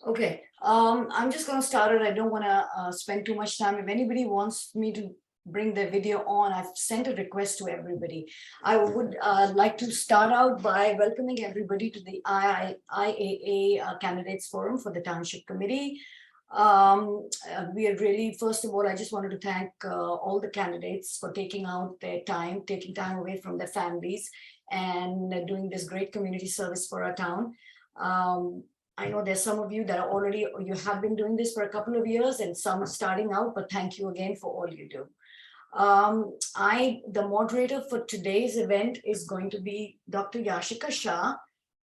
Okay, I'm just gonna start it. I don't wanna spend too much time. If anybody wants me to bring their video on, I've sent a request to everybody. I would like to start out by welcoming everybody to the IAA Candidates Forum for the Township Committee. We are really, first of all, I just wanted to thank all the candidates for taking out their time, taking time away from their families and doing this great community service for our town. I know there's some of you that are already, you have been doing this for a couple of years and some starting out, but thank you again for all you do. The moderator for today's event is going to be Dr. Yashika Shah,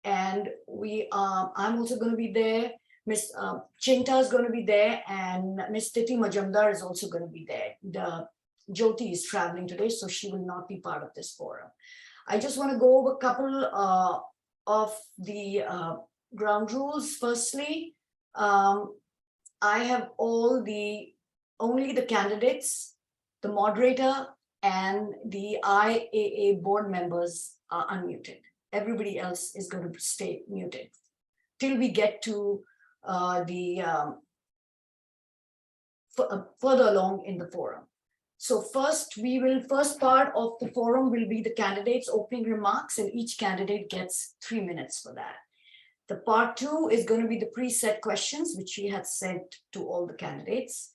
and I'm also going to be there. Miss Chinta is going to be there, and Miss Titi Majumdar is also going to be there. Jyoti is traveling today, so she will not be part of this forum. I just want to go over a couple of the ground rules. Firstly, I have only the candidates, the moderator, and the IAA board members are unmuted. Everybody else is going to stay muted till we get to further along in the forum. So first part of the forum will be the candidates' opening remarks, and each candidate gets 3 minutes for that. The part 2 is going to be the preset questions, which we had sent to all the candidates.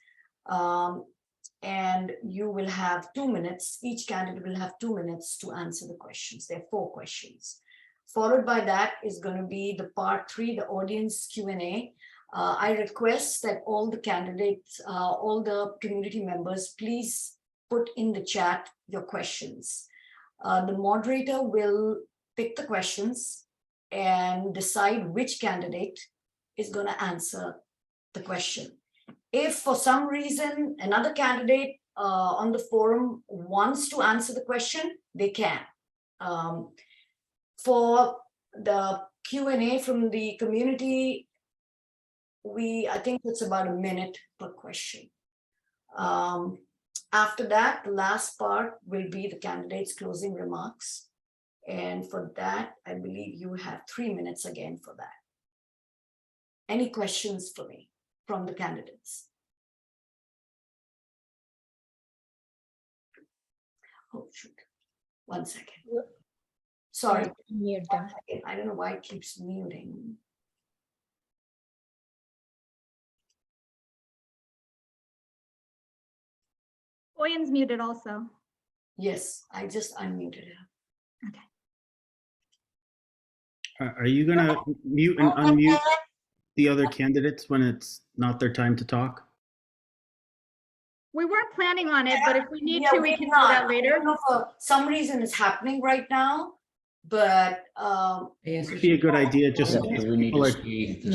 And you will have 2 minutes. Each candidate will have 2 minutes to answer the questions. There are 4 questions. Followed by that is going to be the part 3, the audience Q&A. I request that all the candidates, all the community members, please put in the chat your questions. The moderator will pick the questions and decide which candidate is going to answer the question. If for some reason another candidate on the forum wants to answer the question, they can. For the Q&A from the community, I think it's about a minute per question. After that, the last part will be the candidates' closing remarks. And for that, I believe you have 3 minutes again for that. Any questions for me from the candidates? Oh, shoot. 1 second. Sorry. I don't know why it keeps muting. Oyen's muted also. Yes, I just unmuted her. Okay. Are you going to mute and unmute the other candidates when it's not their time to talk? We weren't planning on it, but if we need to, we can do not. that later. I don't know for some reason it's happening right now, but it would be a good idea just in case people are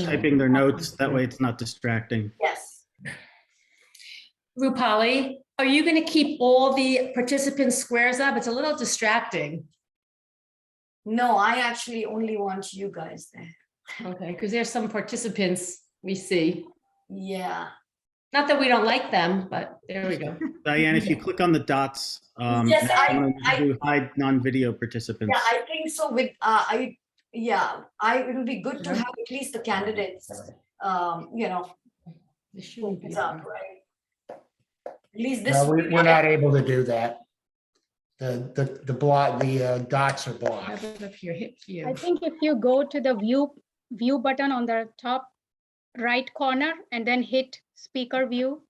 typing their notes. That way it's not distracting. yes. Rupali, are you going to keep all the participants' squares up? It's a little distracting. No, I actually only want you guys there. Okay, because there's some participants we see. Yeah. Not that we don't like them, but there we go. Diane, if you click on the dots, yes, I do hide non-video participants. Yeah, I think so. With it would be good to have at least the candidates, you know, it's up, right? At least this. No, we're not able to do that. The dots are blocked. Have it up here, hit view. I think if you go to the view button on the top right corner and then hit speaker view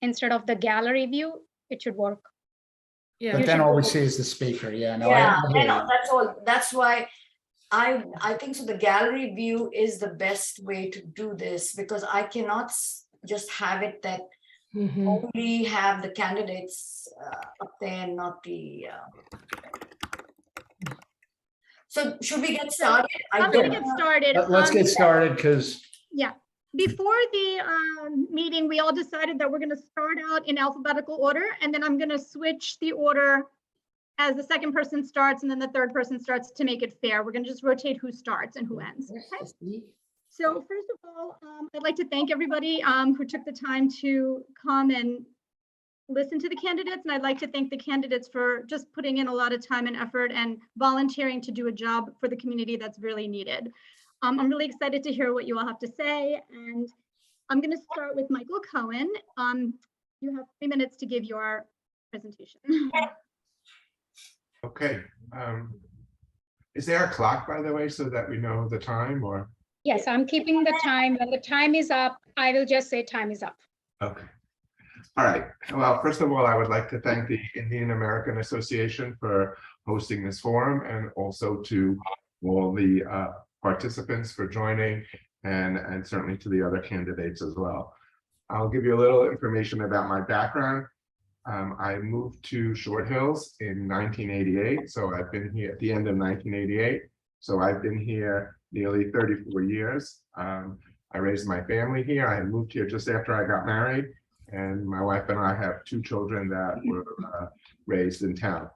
instead of the gallery view, it should work. Yeah, But then all we see is the speaker. Yeah, no, Yeah, I hear you. that's all. That's why I think so. The gallery view is the best way to do this, because I cannot just have it that only have the candidates up there and not the. So should we get started? I'm going to get started. Let's get started because. Yeah. Before the meeting, we all decided that we're going to start out in alphabetical order, and then I'm going to switch the order as the second person starts and then the third person starts to make it fair. We're going to just rotate who starts and who ends. Okay? So first of all, I'd like to thank everybody who took the time to come and listen to the candidates. And I'd like to thank the candidates for just putting in a lot of time and effort and volunteering to do a job for the community that's really needed. I'm really excited to hear what you all have to say, and I'm going to start with Michael Cohen. You have 3 minutes to give your presentation. Okay. Is there a clock, by the way, so that we know the time or? Yes, I'm keeping the time. When the time is up, I will just say time is up. Okay. All right. Well, first of all, I would like to thank the Indian American Association for hosting this forum, and also to all the participants for joining, and certainly to the other candidates as well. I'll give you a little information about my background. I moved to Short Hills in 1988, so I've been here at the end of 1988. So I've been here nearly 34 years. I raised my family here. I moved here just after I got married, and my wife and I have 2 children that were raised in town.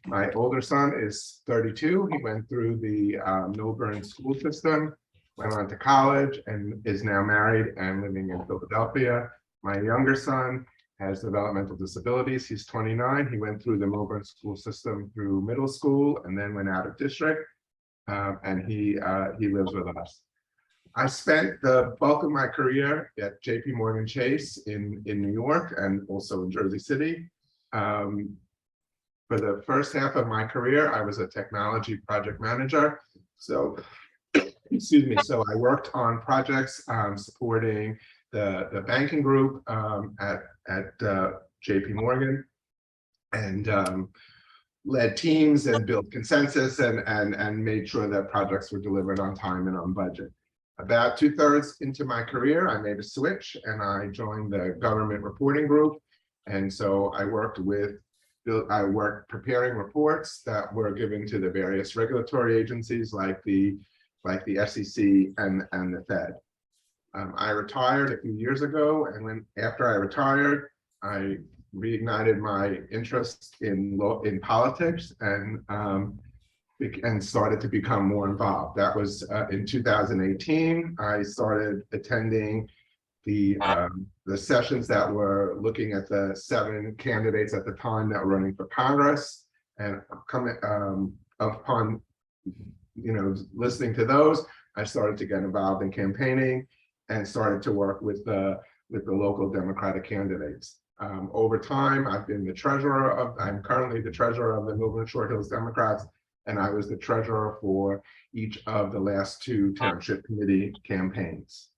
My older son is 32. He went through the Millburn school system, went on to college, and is now married and living in Philadelphia. My younger son has developmental disabilities. He's 29. He went through the Millburn school system through middle school and then went out of district, and he lives with us. I spent the bulk of my career at JP Morgan Chase in New York and also in Jersey City. For the first half of my career, I was a technology project manager. So, excuse me, so I worked on projects supporting the banking group at JP Morgan, and led teams and built consensus and made sure that projects were delivered on time and on budget. About 2/3 into my career, I made a switch and I joined the government reporting group. And so I worked preparing reports that were given to the various regulatory agencies like the SEC and the Fed. I retired a few years ago, and after I retired, I reignited my interest in politics and started to become more involved. That was in 2018. I started attending the sessions that were looking at the 7 candidates at the time that were running for Congress, and upon listening to those, I started to get involved in campaigning and started to work with the local Democratic candidates. Over time, I'm currently the treasurer of the Millburn Short Hills Democrats, and I was the treasurer for each of the last 2 Township Committee campaigns.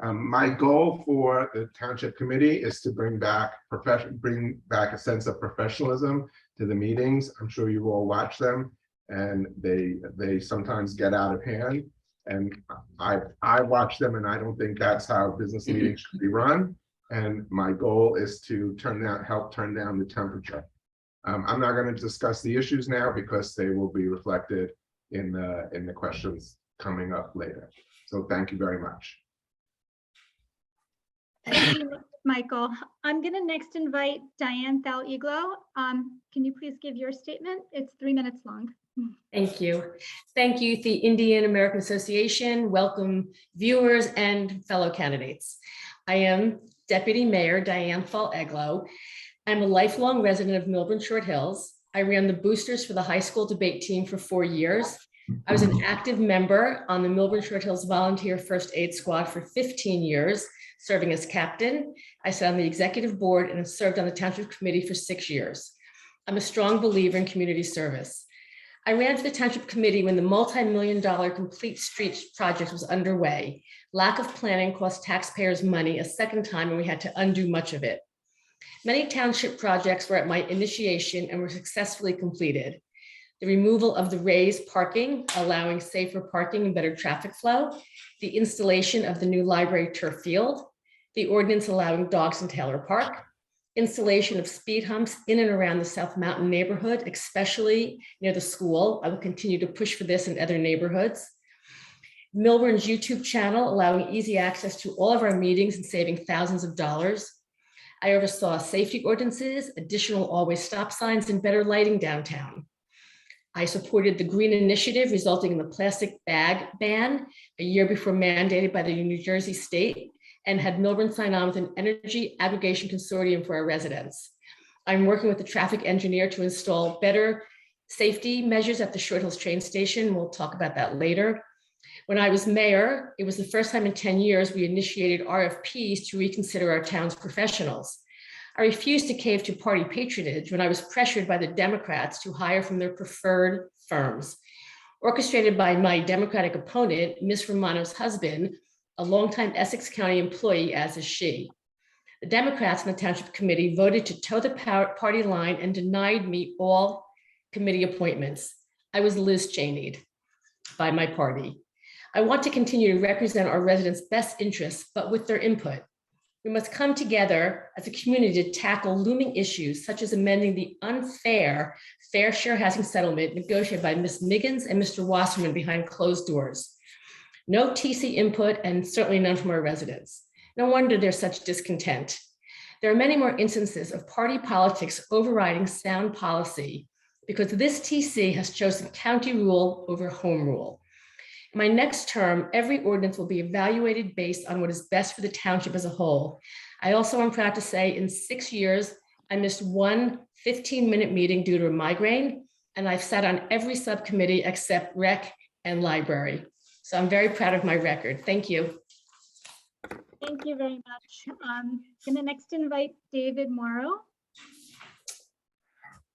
My goal for the Township Committee is to bring back a sense of professionalism to the meetings. I'm sure you all watch them, and they sometimes get out of hand. And I watch them, and I don't think that's how business meetings should be run. And my goal is to help turn down the temperature. I'm not going to discuss the issues now because they will be reflected in the questions coming up later. So thank you very much. Thank you, Michael. I'm going to next invite Diane Thal-Iglo. Can you please give your statement? It's 3 minutes long. Thank you. Thank you, the Indian American Association. Welcome, viewers and fellow candidates. I am Deputy Mayor Diane Thal-Iglo. I'm a lifelong resident of Millburn Short Hills. I ran the boosters for the high school debate team for 4 years. I was an active member on the Millburn Short Hills Volunteer First Aid Squad for 15 years, serving as captain. I sat on the executive board and served on the Township Committee for 6 years. I'm a strong believer in community service. I ran for the Township Committee when the multi-million-dollar Complete Streets project was underway. Lack of planning cost taxpayers money a second time, and we had to undo much of it. Many township projects were at my initiation and were successfully completed. The removal of the raised parking, allowing safer parking and better traffic flow, the installation of the new library turf field, the ordinance allowing dogs in Taylor Park, installation of speed humps in and around the South Mountain neighborhood, especially near the school. I will continue to push for this in other neighborhoods. Millburn's YouTube channel, allowing easy access to all of our meetings and saving thousands of dollars. I oversaw safety ordinances, additional always stop signs, and better lighting downtown. I supported the Green Initiative, resulting in the plastic bag ban a year before mandated by the New Jersey state, and had Millburn sign on with an energy aggregation consortium for our residents. I'm working with the traffic engineer to install better safety measures at the Short Hills train station. We'll talk about that later. When I was mayor, it was the first time in 10 years we initiated RFPs to reconsider our town's professionals. I refused to cave to party patronage when I was pressured by the Democrats to hire from their preferred firms. Orchestrated by my Democratic opponent, Ms. Romano's husband, a longtime Essex County employee, as is she. The Democrats in the Township Committee voted to toe the party line and denied me all committee appointments. I was Liz Cheney'd by my party. I want to continue to represent our residents' best interests, but with their input. We must come together as a community to tackle looming issues such as amending the unfair fair share housing settlement negotiated by Ms. Miggins and Mr. Wasserman behind closed doors. No TC input and certainly none from our residents. No wonder there's such discontent. There are many more instances of party politics overriding sound policy because this TC has chosen county rule over home rule. In my next term, every ordinance will be evaluated based on what is best for the township as a whole. I also am proud to say in 6 years, I missed one 15-minute meeting due to a migraine, and I've sat on every subcommittee except rec and library. So I'm very proud of my record. Thank you. Thank you very much. Going to next invite David Morrow.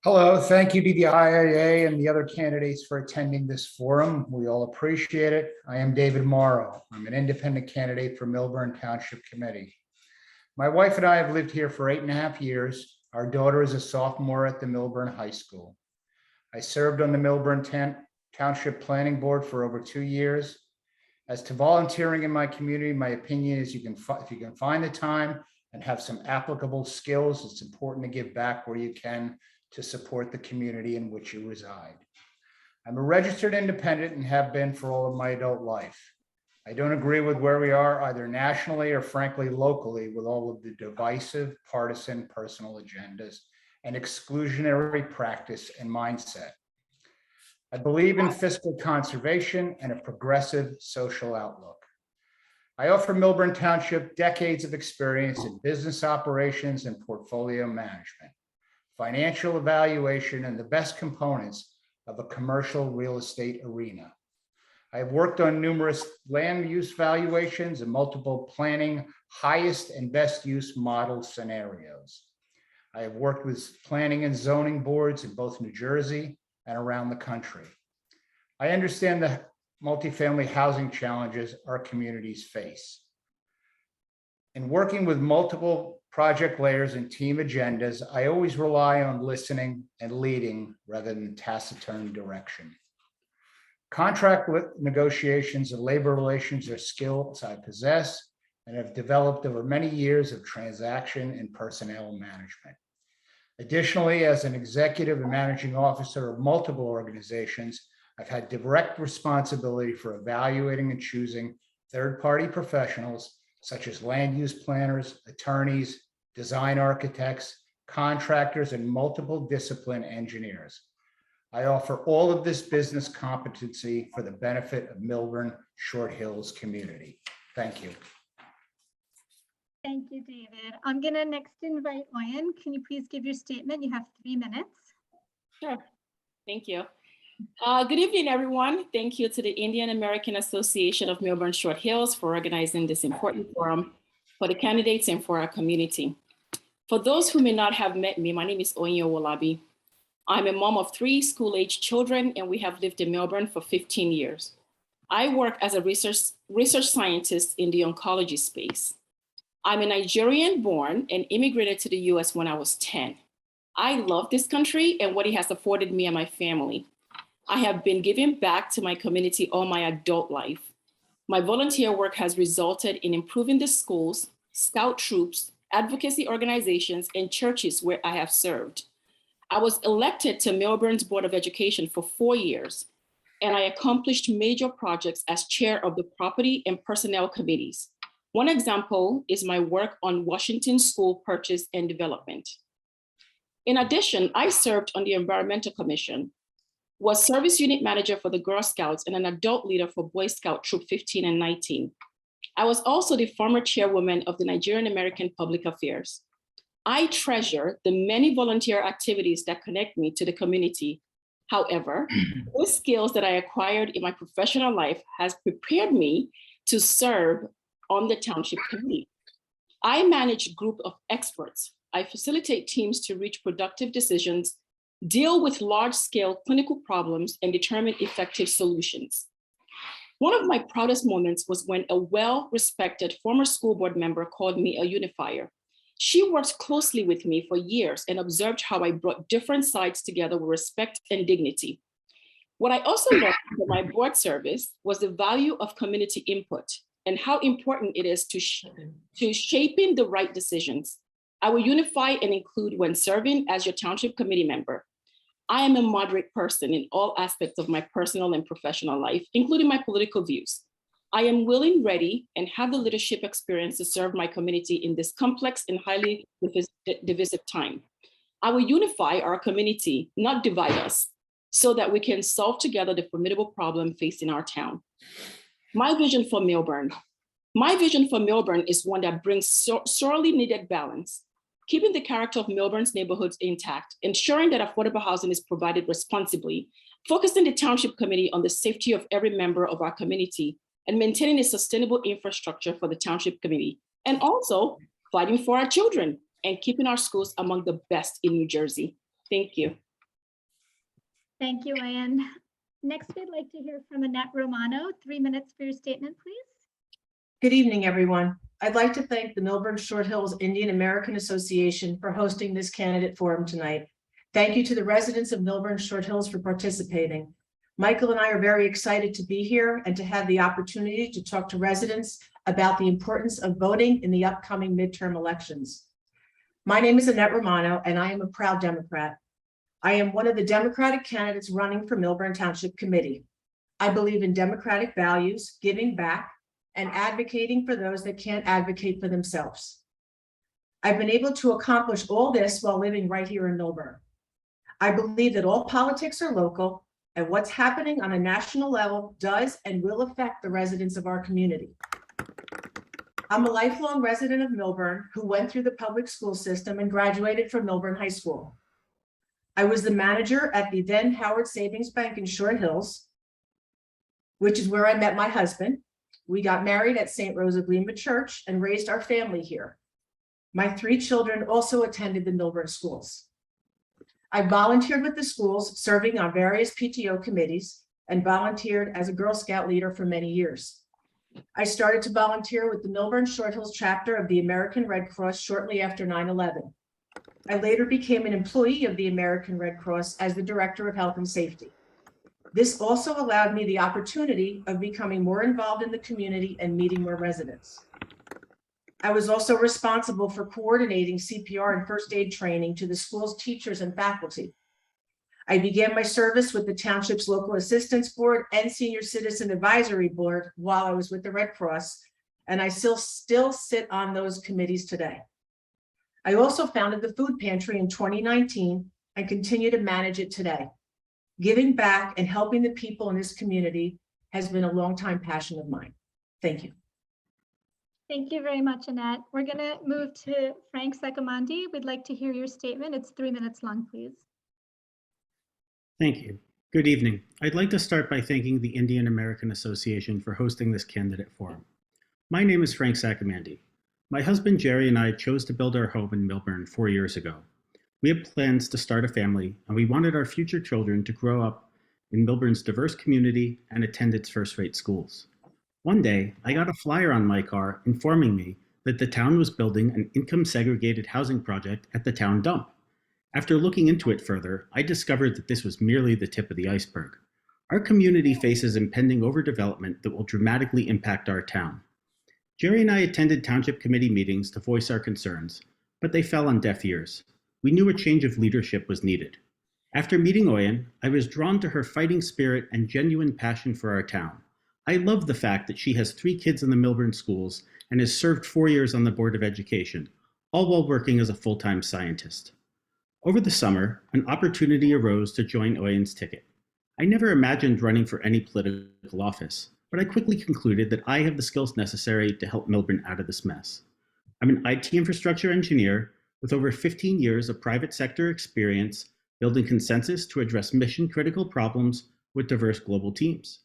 Hello, thank you to the IAA and the other candidates for attending this forum. We all appreciate it. I am David Morrow. I'm an independent candidate for Millburn Township Committee. My wife and I have lived here for 8.5 years. Our daughter is a sophomore at the Millburn High School. I served on the Millburn Township Planning Board for over 2 years. As to volunteering in my community, my opinion is if you can find the time and have some applicable skills, it's important to give back where you can to support the community in which you reside. I'm a registered independent and have been for all of my adult life. I don't agree with where we are either nationally or frankly locally with all of the divisive, partisan, personal agendas and exclusionary practice and mindset. I believe in fiscal conservation and a progressive social outlook. I offer Millburn Township decades of experience in business operations and portfolio management, financial evaluation, and the best components of a commercial real estate arena. I have worked on numerous land use valuations and multiple planning highest and best use model scenarios. I have worked with planning and zoning boards in both New Jersey and around the country. I understand the multifamily housing challenges our communities face. In working with multiple project layers and team agendas, I always rely on listening and leading rather than taciturn direction. Contract negotiations and labor relations are skills I possess and have developed over many years of transaction and personnel management. Additionally, as an executive and managing officer of multiple organizations, I've had direct responsibility for evaluating and choosing third-party professionals such as land use planners, attorneys, design architects, contractors, and multiple discipline engineers. I offer all of this business competency for the benefit of Millburn Short Hills community. Thank you. Thank you, David. I'm going to next invite Oyen. Can you please give your statement? You have 3 minutes. Sure. Thank you. Good evening, everyone. Thank you to the Indian American Association of Millburn Short Hills for organizing this important forum for the candidates and for our community. For those who may not have met me, my name is Oyen Owolabi. I'm a mom of 3 school-age children, and we have lived in Millburn for 15 years. I work as a research scientist in the oncology space. I'm a Nigerian born and immigrated to the US when I was 10. I love this country and what it has afforded me and my family. I have been giving back to my community all my adult life. My volunteer work has resulted in improving the schools, scout troops, advocacy organizations, and churches where I have served. I was elected to Millburn's Board of Education for 4 years, and I accomplished major projects as chair of the property and personnel committees. One example is my work on Washington School Purchase and Development. In addition, I served on the Environmental Commission, was service unit manager for the Girl Scouts and an adult leader for Boy Scout Troop 15 and 19. I was also the former chairwoman of the Nigerian American Public Affairs. I treasure the many volunteer activities that connect me to the community However, those skills that I acquired in my professional life has prepared me to serve on the Township Committee. I manage a group of experts. I facilitate teams to reach productive decisions, deal with large-scale clinical problems, and determine effective solutions. One of my proudest moments was when a well-respected former school board member called me a unifier. She worked closely with me for years and observed how I brought different sides together with respect and dignity. What I also learned from my board service was the value of community input and how important it is to shaping the right decisions. I will unify and include when serving as your township committee member. I am a moderate person in all aspects of my personal and professional life, including my political views. I am willing, ready, and have the leadership experience to serve my community in this complex and highly divisive time. I will unify our community, not divide us, so that we can solve together the formidable problem facing our town. My vision for Millburn. My vision for Millburn is one that brings sorely needed balance, keeping the character of Millburn's neighborhoods intact, ensuring that affordable housing is provided responsibly, focusing the Township Committee on the safety of every member of our community, and maintaining a sustainable infrastructure for the Township Committee, and also fighting for our children and keeping our schools among the best in New Jersey. Thank you. Thank you, Ann. Next, we'd like to hear from Annette Romano. 3 minutes for your statement, please. Good evening, everyone. I'd like to thank the Millburn Short Hills Indian American Association for hosting this candidate forum tonight. Thank you to the residents of Millburn Short Hills for participating. Michael and I are very excited to be here and to have the opportunity to talk to residents about the importance of voting in the upcoming midterm elections. My name is Annette Romano, and I am a proud Democrat. I am one of the Democratic candidates running for Millburn Township Committee. I believe in democratic values, giving back, and advocating for those that can't advocate for themselves. I've been able to accomplish all this while living right here in Millburn. I believe that all politics are local, and what's happening on a national level does and will affect the residents of our community. I'm a lifelong resident of Millburn who went through the public school system and graduated from Millburn High School. I was the manager at the then Howard Savings Bank in Short Hills, which is where I met my husband. We got married at St. Rose of Lima Church and raised our family here. My 3 children also attended the Millburn schools. I volunteered with the schools, serving on various PTO committees, and volunteered as a Girl Scout leader for many years. I started to volunteer with the Millburn Short Hills chapter of the American Red Cross shortly after 9/11. I later became an employee of the American Red Cross as the Director of Health and Safety. This also allowed me the opportunity of becoming more involved in the community and meeting more residents. I was also responsible for coordinating CPR and first aid training to the school's teachers and faculty. I began my service with the Township's Local Assistance Board and Senior Citizen Advisory Board while I was with the Red Cross, and I still sit on those committees today. I also founded the food pantry in 2019 and continue to manage it today. Giving back and helping the people in this community has been a longtime passion of mine. Thank you. Thank you very much, Annette. We're going to move to Frank Saccomanti. We'd like to hear your statement. It's 3 minutes long, please. Thank you. Good evening. I'd like to start by thanking the Indian American Association for hosting this candidate forum. My name is Frank Saccomanti. My husband Jerry and I chose to build our home in Millburn 4 years ago. We had plans to start a family, and we wanted our future children to grow up in Millburn's diverse community and attend its first-rate schools. One day, I got a flyer on my car informing me that the town was building an income-segregated housing project at the town dump. After looking into it further, I discovered that this was merely the tip of the iceberg. Our community faces impending overdevelopment that will dramatically impact our town. Jerry and I attended Township Committee meetings to voice our concerns, but they fell on deaf ears. We knew a change of leadership was needed. After meeting Oyen, I was drawn to her fighting spirit and genuine passion for our town. I love the fact that she has 3 kids in the Millburn schools and has served 4 years on the Board of Education, all while working as a full-time scientist. Over the summer, an opportunity arose to join Oyen's ticket. I never imagined running for any political office, but I quickly concluded that I have the skills necessary to help Millburn out of this mess. I'm an IT infrastructure engineer with over 15 years of private sector experience building consensus to address mission-critical problems with diverse global teams.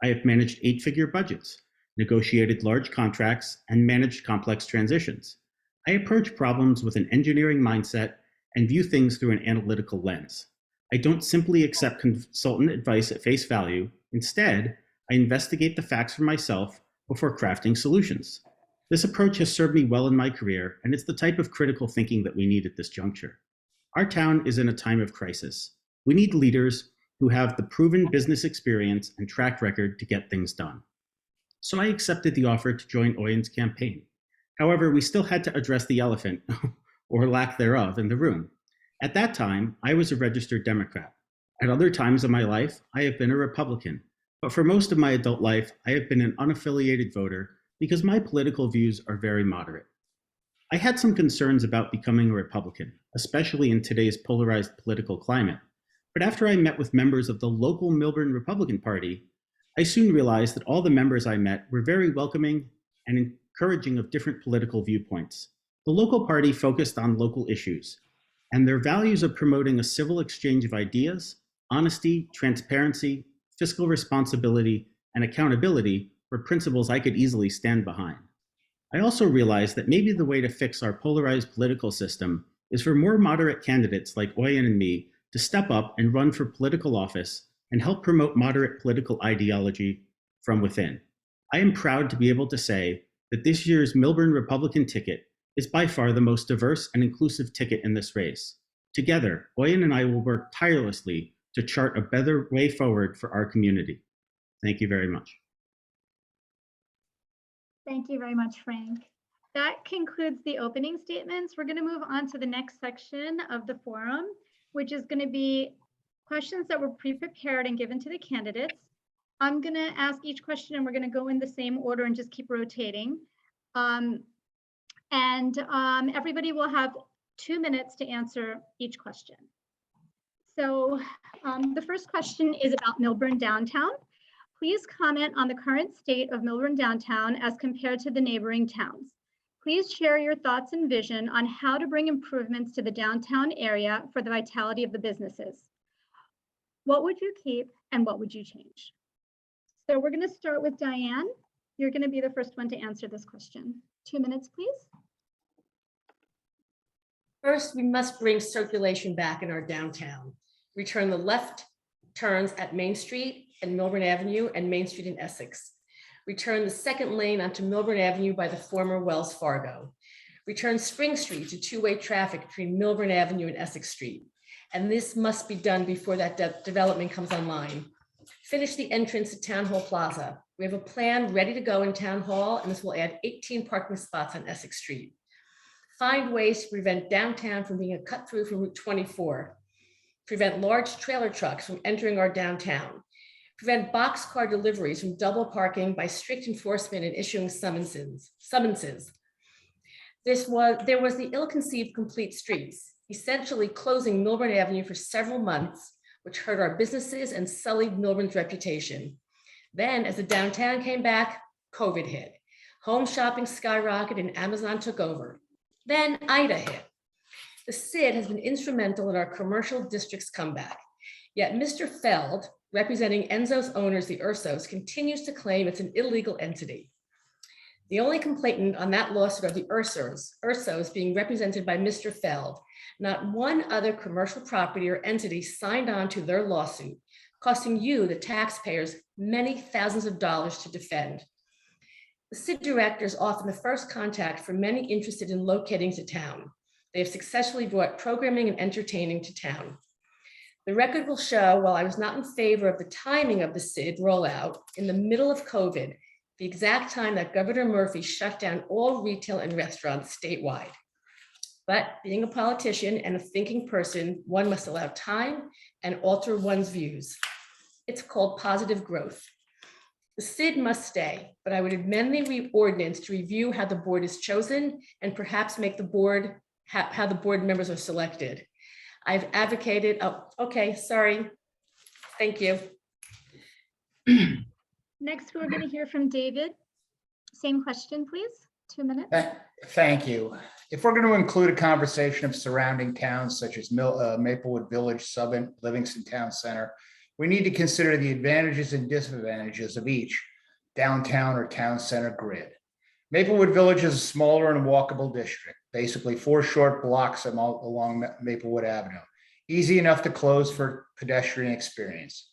I have managed 8-figure budgets, negotiated large contracts, and managed complex transitions. I approach problems with an engineering mindset and view things through an analytical lens. I don't simply accept consultant advice at face value. Instead, I investigate the facts for myself before crafting solutions. This approach has served me well in my career, and it's the type of critical thinking that we need at this juncture. Our town is in a time of crisis. We need leaders who have the proven business experience and track record to get things done. So I accepted the offer to join Oyen's campaign. However, we still had to address the elephant, or lack thereof, in the room. At that time, I was a registered Democrat. At other times in my life, I have been a Republican. But for most of my adult life, I have been an unaffiliated voter because my political views are very moderate. I had some concerns about becoming a Republican, especially in today's polarized political climate. But after I met with members of the local Millburn Republican Party, I soon realized that all the members I met were very welcoming and encouraging of different political viewpoints. The local party focused on local issues, and their values of promoting a civil exchange of ideas, honesty, transparency, fiscal responsibility, and accountability were principles I could easily stand behind. I also realized that maybe the way to fix our polarized political system is for more moderate candidates like Oyen and me to step up and run for political office and help promote moderate political ideology from within. I am proud to be able to say that this year's Millburn Republican ticket is by far the most diverse and inclusive ticket in this race. Together, Oyen and I will work tirelessly to chart a better way forward for our community. Thank you very much. Thank you very much, Frank. That concludes the opening statements. We're going to move on to the next section of the forum, which is going to be questions that were pre-prepared and given to the candidates. I'm going to ask each question and we're going to go in the same order and just keep rotating. Everybody will have 2 minutes to answer each question. So the first question is about Millburn downtown. Please comment on the current state of Millburn downtown as compared to the neighboring towns. Please share your thoughts and vision on how to bring improvements to the downtown area for the vitality of the businesses. What would you keep and what would you change? So we're going to start with Diane. You're going to be the first one to answer this question. 2 minutes, please. First, we must bring circulation back in our downtown. Return the left turns at Main Street and Millburn Avenue and Main Street in Essex. Return the second lane onto Millburn Avenue by the former Wells Fargo. Return Spring Street to two-way traffic between Millburn Avenue and Essex Street. And this must be done before that development comes online. Finish the entrance to Town Hall Plaza. We have a plan ready to go in Town Hall, and this will add 18 parking spots on Essex Street. Find ways to prevent downtown from being a cut through from Route 24. Prevent large trailer trucks from entering our downtown. Prevent boxcar deliveries from double parking by strict enforcement and issuing summonses. There was the ill-conceived complete streets, essentially closing Millburn Avenue for several months, which hurt our businesses and sullied Millburn's reputation. Then, as the downtown came back, COVID hit. Home shopping skyrocketed and Amazon took over. Then Ida hit. The CID has been instrumental in our commercial district's comeback. Yet Mr. Feld, representing Enzo's owners, the Ursos, continues to claim it's an illegal entity. The only complainant on that lawsuit are the Ursos being represented by Mr. Feld. Not one other commercial property or entity signed on to their lawsuit, costing you, the taxpayers, many thousands of dollars to defend. The CID director is often the first contact for many interested in locating to town. They have successfully brought programming and entertaining to town. The record will show, while I was not in favor of the timing of the CID rollout, in the middle of COVID, the exact time that Governor Murphy shut down all retail and restaurants statewide. But being a politician and a thinking person, one must allow time and alter one's views. It's called positive growth. The CID must stay, but I would amend the ordinance to review how the board is chosen and perhaps make the board, how the board members are selected. I've advocated, oh, okay, sorry. Thank you. Next, we're going to hear from David. Same question, please. 2 minutes. Thank you. If we're going to include a conversation of surrounding towns such as Maplewood Village, Summit, Livingston Town Center, we need to consider the advantages and disadvantages of each downtown or town center grid. Maplewood Village is a smaller and walkable district, basically 4 short blocks along Maplewood Avenue, easy enough to close for pedestrian experience.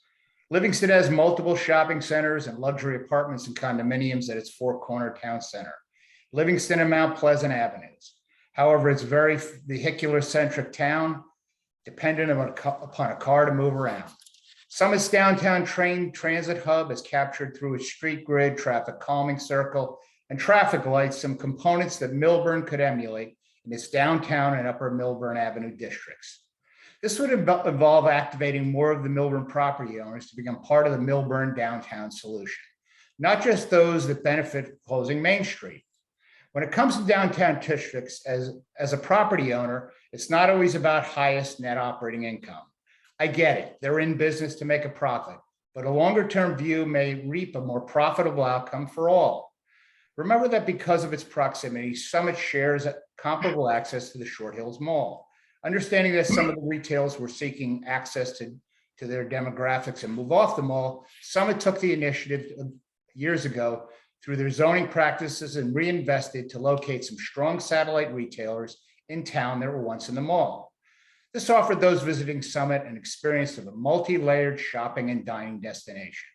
Livingston has multiple shopping centers and luxury apartments and condominiums at its 4-corner town center, Livingston and Mount Pleasant Avenues. However, it's a very vehicular-centric town, dependent upon a car to move around. Summit's downtown train transit hub is captured through its street grid, traffic calming circle, and traffic lights, some components that Millburn could emulate in its downtown and upper Millburn Avenue districts. This would involve activating more of the Millburn property owners to become part of the Millburn downtown solution, not just those that benefit closing Main Street. When it comes to downtown districts, as a property owner, it's not always about highest net operating income. I get it, they're in business to make a profit, but a longer-term view may reap a more profitable outcome for all. Remember that because of its proximity, Summit shares comparable access to the Short Hills Mall. Understanding that some of the retailers were seeking access to their demographics and move off the mall, Summit took the initiative years ago through their zoning practices and reinvested to locate some strong satellite retailers in town that were once in the mall. This offered those visiting Summit an experience of a multi-layered shopping and dining destination.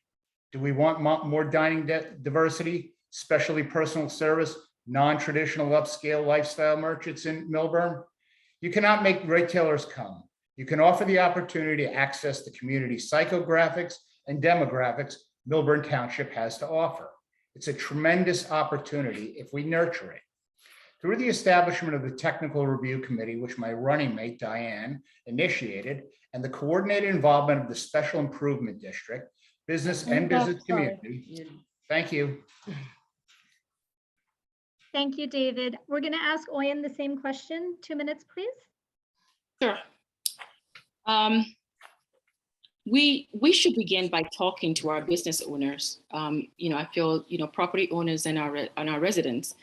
Do we want more dining diversity, especially personal service, non-traditional upscale lifestyle merchants in Millburn? You cannot make retailers come. You can offer the opportunity to access the community psychographics and demographics Millburn Township has to offer. It's a tremendous opportunity if we nurture it. Through the establishment of the Technical Review Committee, which my running mate Diane initiated, and the coordinated involvement of the Special Improvement District, business and business community. Thank you. Thank you, David. We're going to ask Oyen the same question. 2 minutes, please. Sure. We should begin by talking to our business owners. I feel, property owners and our residents,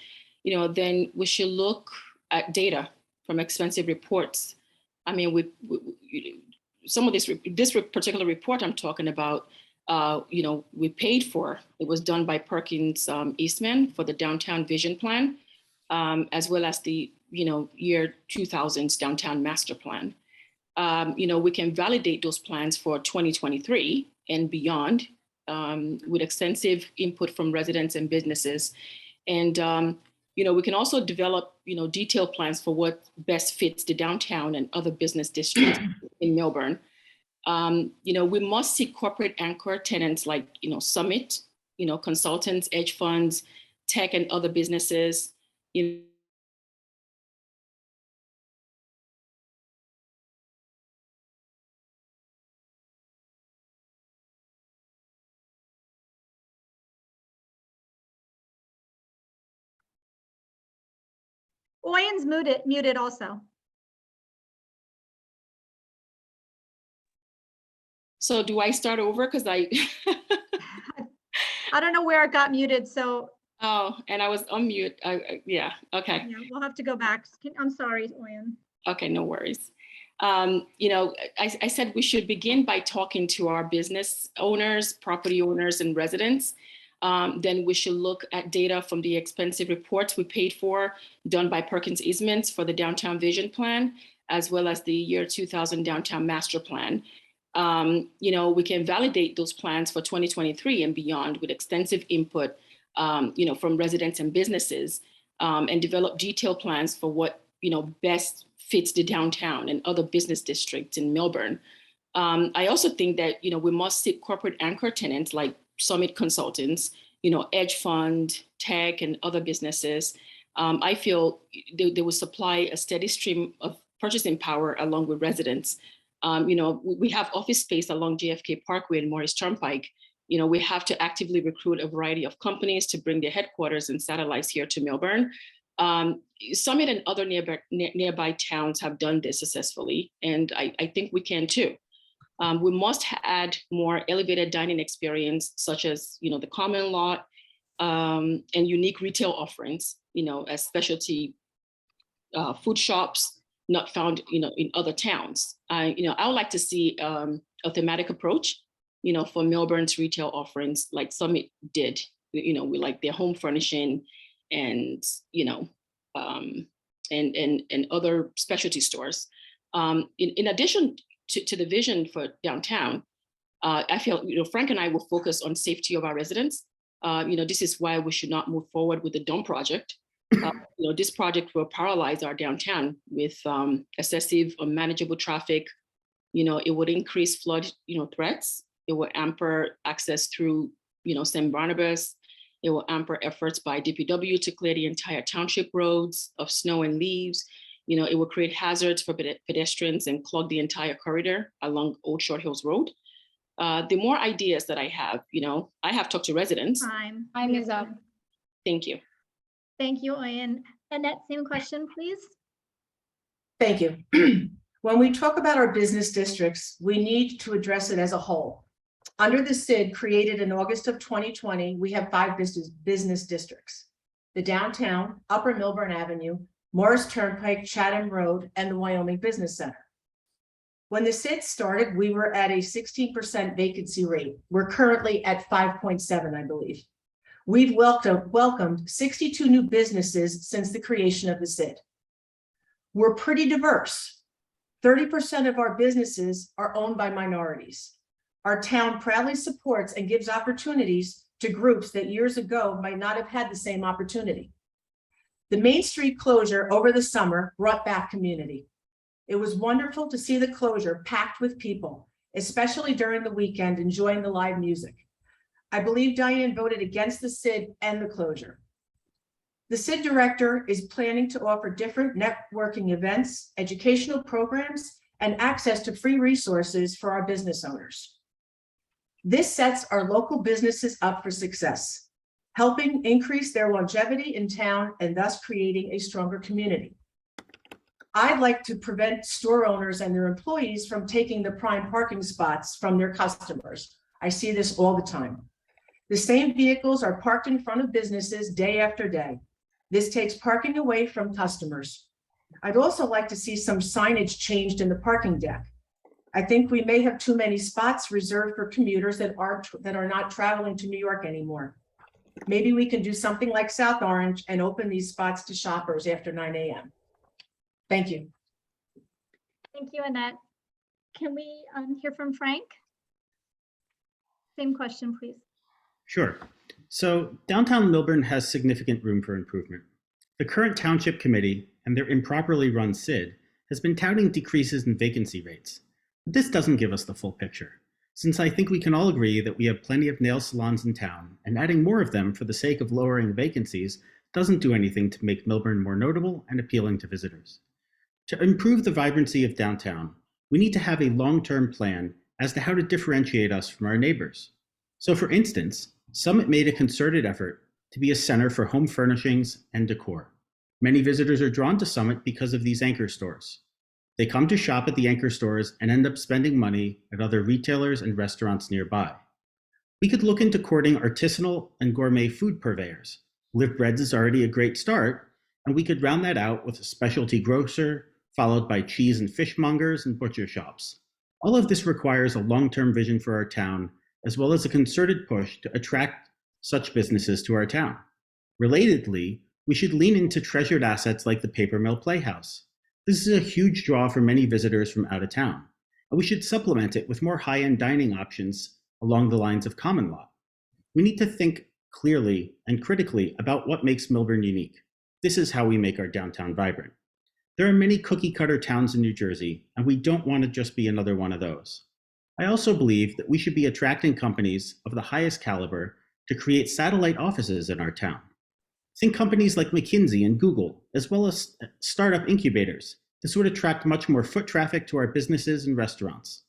then we should look at data from expensive reports. I mean, some of this particular report I'm talking about, we paid for. It was done by Perkins Eastman for the Downtown Vision Plan, as well as the, year 2000's Downtown Master Plan. We can validate those plans for 2023 and beyond with extensive input from residents and businesses. And, we can also develop, detailed plans for what best fits the downtown and other business districts in Millburn. We must seek corporate anchor tenants like, Summit, consultants, hedge funds, tech and other businesses. Oyen's muted also. So do I start over? Because I don't know where it got muted, so. Oh, and I was on mute. Yeah, okay. Yeah, we'll have to go back. I'm sorry, Oyen. Okay, no worries. I said we should begin by talking to our business owners, property owners, and residents. Then we should look at data from the expensive reports we paid for, done by Perkins Eastman for the Downtown Vision Plan, as well as the year 2000 Downtown Master Plan. We can validate those plans for 2023 and beyond with extensive input, from residents and businesses, and develop detailed plans for what, best fits the downtown and other business districts in Millburn. I also think that, we must seek corporate anchor tenants like Summit Consultants, hedge fund, tech, and other businesses. I feel they will supply a steady stream of purchasing power along with residents. We have office space along JFK Parkway and Morris Turnpike. We have to actively recruit a variety of companies to bring their headquarters and satellites here to Millburn. Summit and other nearby towns have done this successfully, and I think we can too. We must add more elevated dining experience, such as, the common lot, and unique retail offerings, as specialty food shops not found, in other towns. I would like to see a thematic approach, for Millburn's retail offerings, like Summit did, with like their home furnishing and, and other specialty stores. In addition to the vision for downtown, I feel, Frank and I will focus on safety of our residents. This is why we should not move forward with the dome project. This project will paralyze our downtown with excessive unmanageable traffic. It would increase flood, threats. It will hamper access through, St. Barnabas. It will hamper efforts by DPW to clear the entire township roads of snow and leaves. It will create hazards for pedestrians and clog the entire corridor along Old Short Hills Road. The more ideas that I have, I have talked to residents. Time is up. Thank you. Thank you, Oyen. Annette, same question, please. Thank you. When we talk about our business districts, we need to address it as a whole. Under the SID created in August of 2020, we have 5 business districts: the downtown, Upper Millburn Avenue, Morris Turnpike, Chatham Road, and the Wyoming Business Center. When the SID started, we were at a 16% vacancy rate. We're currently at 5.7, I believe. We've welcomed 62 new businesses since the creation of the SID. We're pretty diverse. 30% of our businesses are owned by minorities. Our town proudly supports and gives opportunities to groups that years ago might not have had the same opportunity. The Main Street closure over the summer brought back community. It was wonderful to see the closure packed with people, especially during the weekend, enjoying the live music. I believe Diane voted against the SID and the closure. The SID director is planning to offer different networking events, educational programs, and access to free resources for our business owners. This sets our local businesses up for success, helping increase their longevity in town and thus creating a stronger community. I'd like to prevent store owners and their employees from taking the prime parking spots from their customers. I see this all the time. The same vehicles are parked in front of businesses day after day. This takes parking away from customers. I'd also like to see some signage changed in the parking deck. I think we may have too many spots reserved for commuters that are not traveling to New York anymore. Maybe we can do something like South Orange and open these spots to shoppers after 9 a.m. Thank you. Thank you, Annette. Can we hear from Frank? Same question, please. Sure. So downtown Millburn has significant room for improvement. The current Township Committee and their improperly run SID has been touting decreases in vacancy rates. But this doesn't give us the full picture, since I think we can all agree that we have plenty of nail salons in town, and adding more of them for the sake of lowering vacancies doesn't do anything to make Millburn more notable and appealing to visitors. To improve the vibrancy of downtown, we need to have a long-term plan as to how to differentiate us from our neighbors. So for instance, Summit made a concerted effort to be a center for home furnishings and decor. Many visitors are drawn to Summit because of these anchor stores. They come to shop at the anchor stores and end up spending money at other retailers and restaurants nearby. We could look into courting artisanal and gourmet food purveyors. Live Breads is already a great start, and we could round that out with a specialty grocer, followed by cheese and fishmongers and butcher shops. All of this requires a long-term vision for our town, as well as a concerted push to attract such businesses to our town. Relatedly, we should lean into treasured assets like the Paper Mill Playhouse. This is a huge draw for many visitors from out of town, and we should supplement it with more high-end dining options along the lines of Common Lot. We need to think clearly and critically about what makes Millburn unique. This is how we make our downtown vibrant. There are many cookie-cutter towns in New Jersey, and we don't want to just be another one of those. I also believe that we should be attracting companies of the highest caliber to create satellite offices in our town. Think companies like McKinsey and Google, as well as startup incubators. This would attract much more foot traffic to our businesses and restaurants,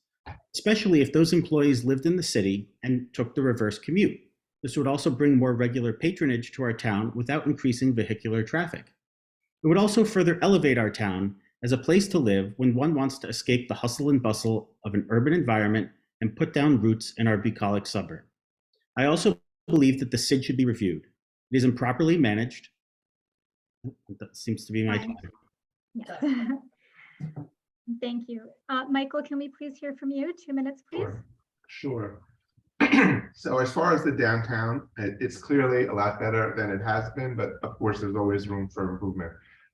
especially if those employees lived in the city and took the reverse commute. This would also bring more regular patronage to our town without increasing vehicular traffic. It would also further elevate our town as a place to live when one wants to escape the hustle and bustle of an urban environment and put down roots in our bucolic suburb. I also believe that the SID should be reviewed. It is improperly managed. That seems to be my Fine. time. Yes. Thank you. Michael, can we please hear from you? 2 minutes, please. Sure. So as far as the downtown, it's clearly a lot better than it has been, but of course, there's always room for improvement.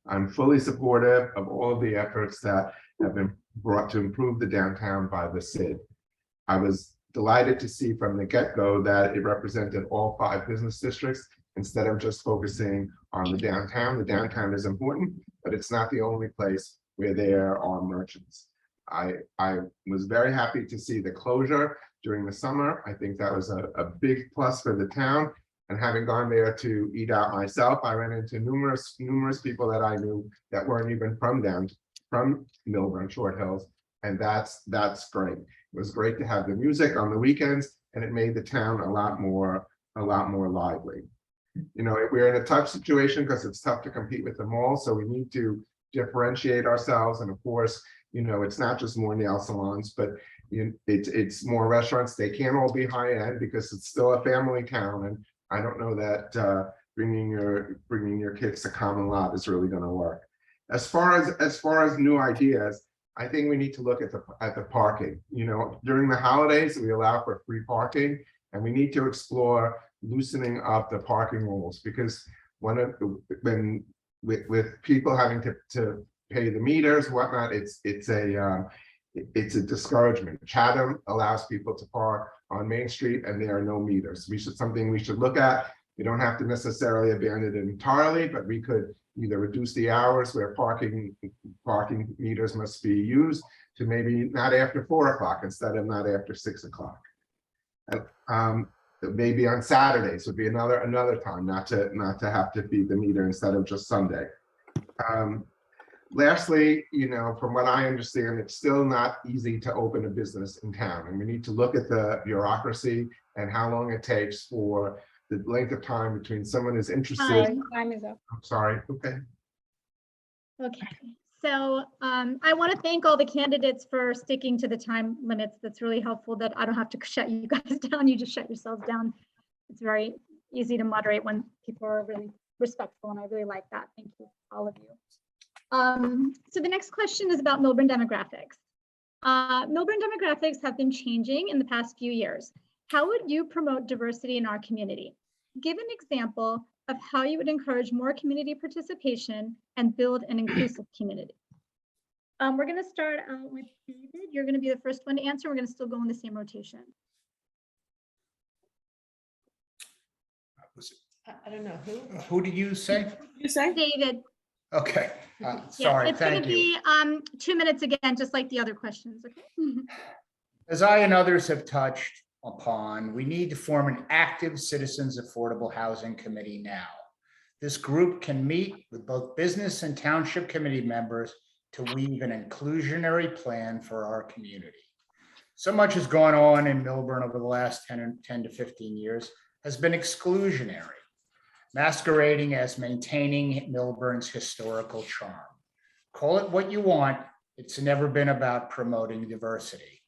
I'm fully supportive of all of the efforts that have been brought to improve the downtown by the CID. I was delighted to see from the get-go that it represented all 5 business districts instead of just focusing on the downtown. The downtown is important, but it's not the only place where there are merchants. I was very happy to see the closure during the summer. I think that was a big plus for the town. And having gone there to eat out myself, I ran into numerous people that I knew that weren't even from Millburn Short Hills. And that's great. It was great to have the music on the weekends, and it made the town a lot more lively. You know, we're in a tough situation because it's tough to compete with the mall. So we need to differentiate ourselves. And of course, you know, it's not just more nail salons, but it's more restaurants. They can't all be high end because it's still a family town. And I don't know that bringing your kids to Common Lot is really going to work. As far as new ideas, I think we need to look at the parking. You know, during the holidays, we allow for free parking, and we need to explore loosening up the parking rules, because with people having to pay the meters, whatnot, it's a discouragement. Chatham allows people to park on Main Street, and there are no meters. Something we should look at. We don't have to necessarily abandon it entirely, but we could either reduce the hours where parking meters must be used to maybe not after 4 o'clock instead of not after 6 o'clock. Maybe on Saturdays would be another time not to have to feed the meter instead of just Sunday. Lastly, you know, from what I understand, it's still not easy to open a business in town, and we need to look at the bureaucracy and how long it takes for the length of time between someone who's interested. Time is up. I'm sorry. Okay. Okay, so I want to thank all the candidates for sticking to the time limits. That's really helpful that I don't have to shut you guys down. You just shut yourselves down. It's very easy to moderate when people are really respectful, and I really like that. Thank you, all of you. So the next question is about Millburn demographics. Millburn demographics have been changing in the past few years. How would you promote diversity in our community? Give an example of how you would encourage more community participation and build an inclusive community. We're going to start out with David. You're going to be the first one to answer. We're going to still go in the same rotation. I don't know Who did you say? You say? David. Okay, Yeah, sorry, it's going thank to you. be 2 minutes again, just like the other questions. Okay. As I and others have touched upon, we need to form an active Citizens Affordable Housing Committee now. This group can meet with both business and township committee members to weave an inclusionary plan for our community. So much has gone on in Millburn over the last 10 to 15 years has been exclusionary, masquerading as maintaining Millburn's historical charm. Call it what you want, it's never been about promoting diversity.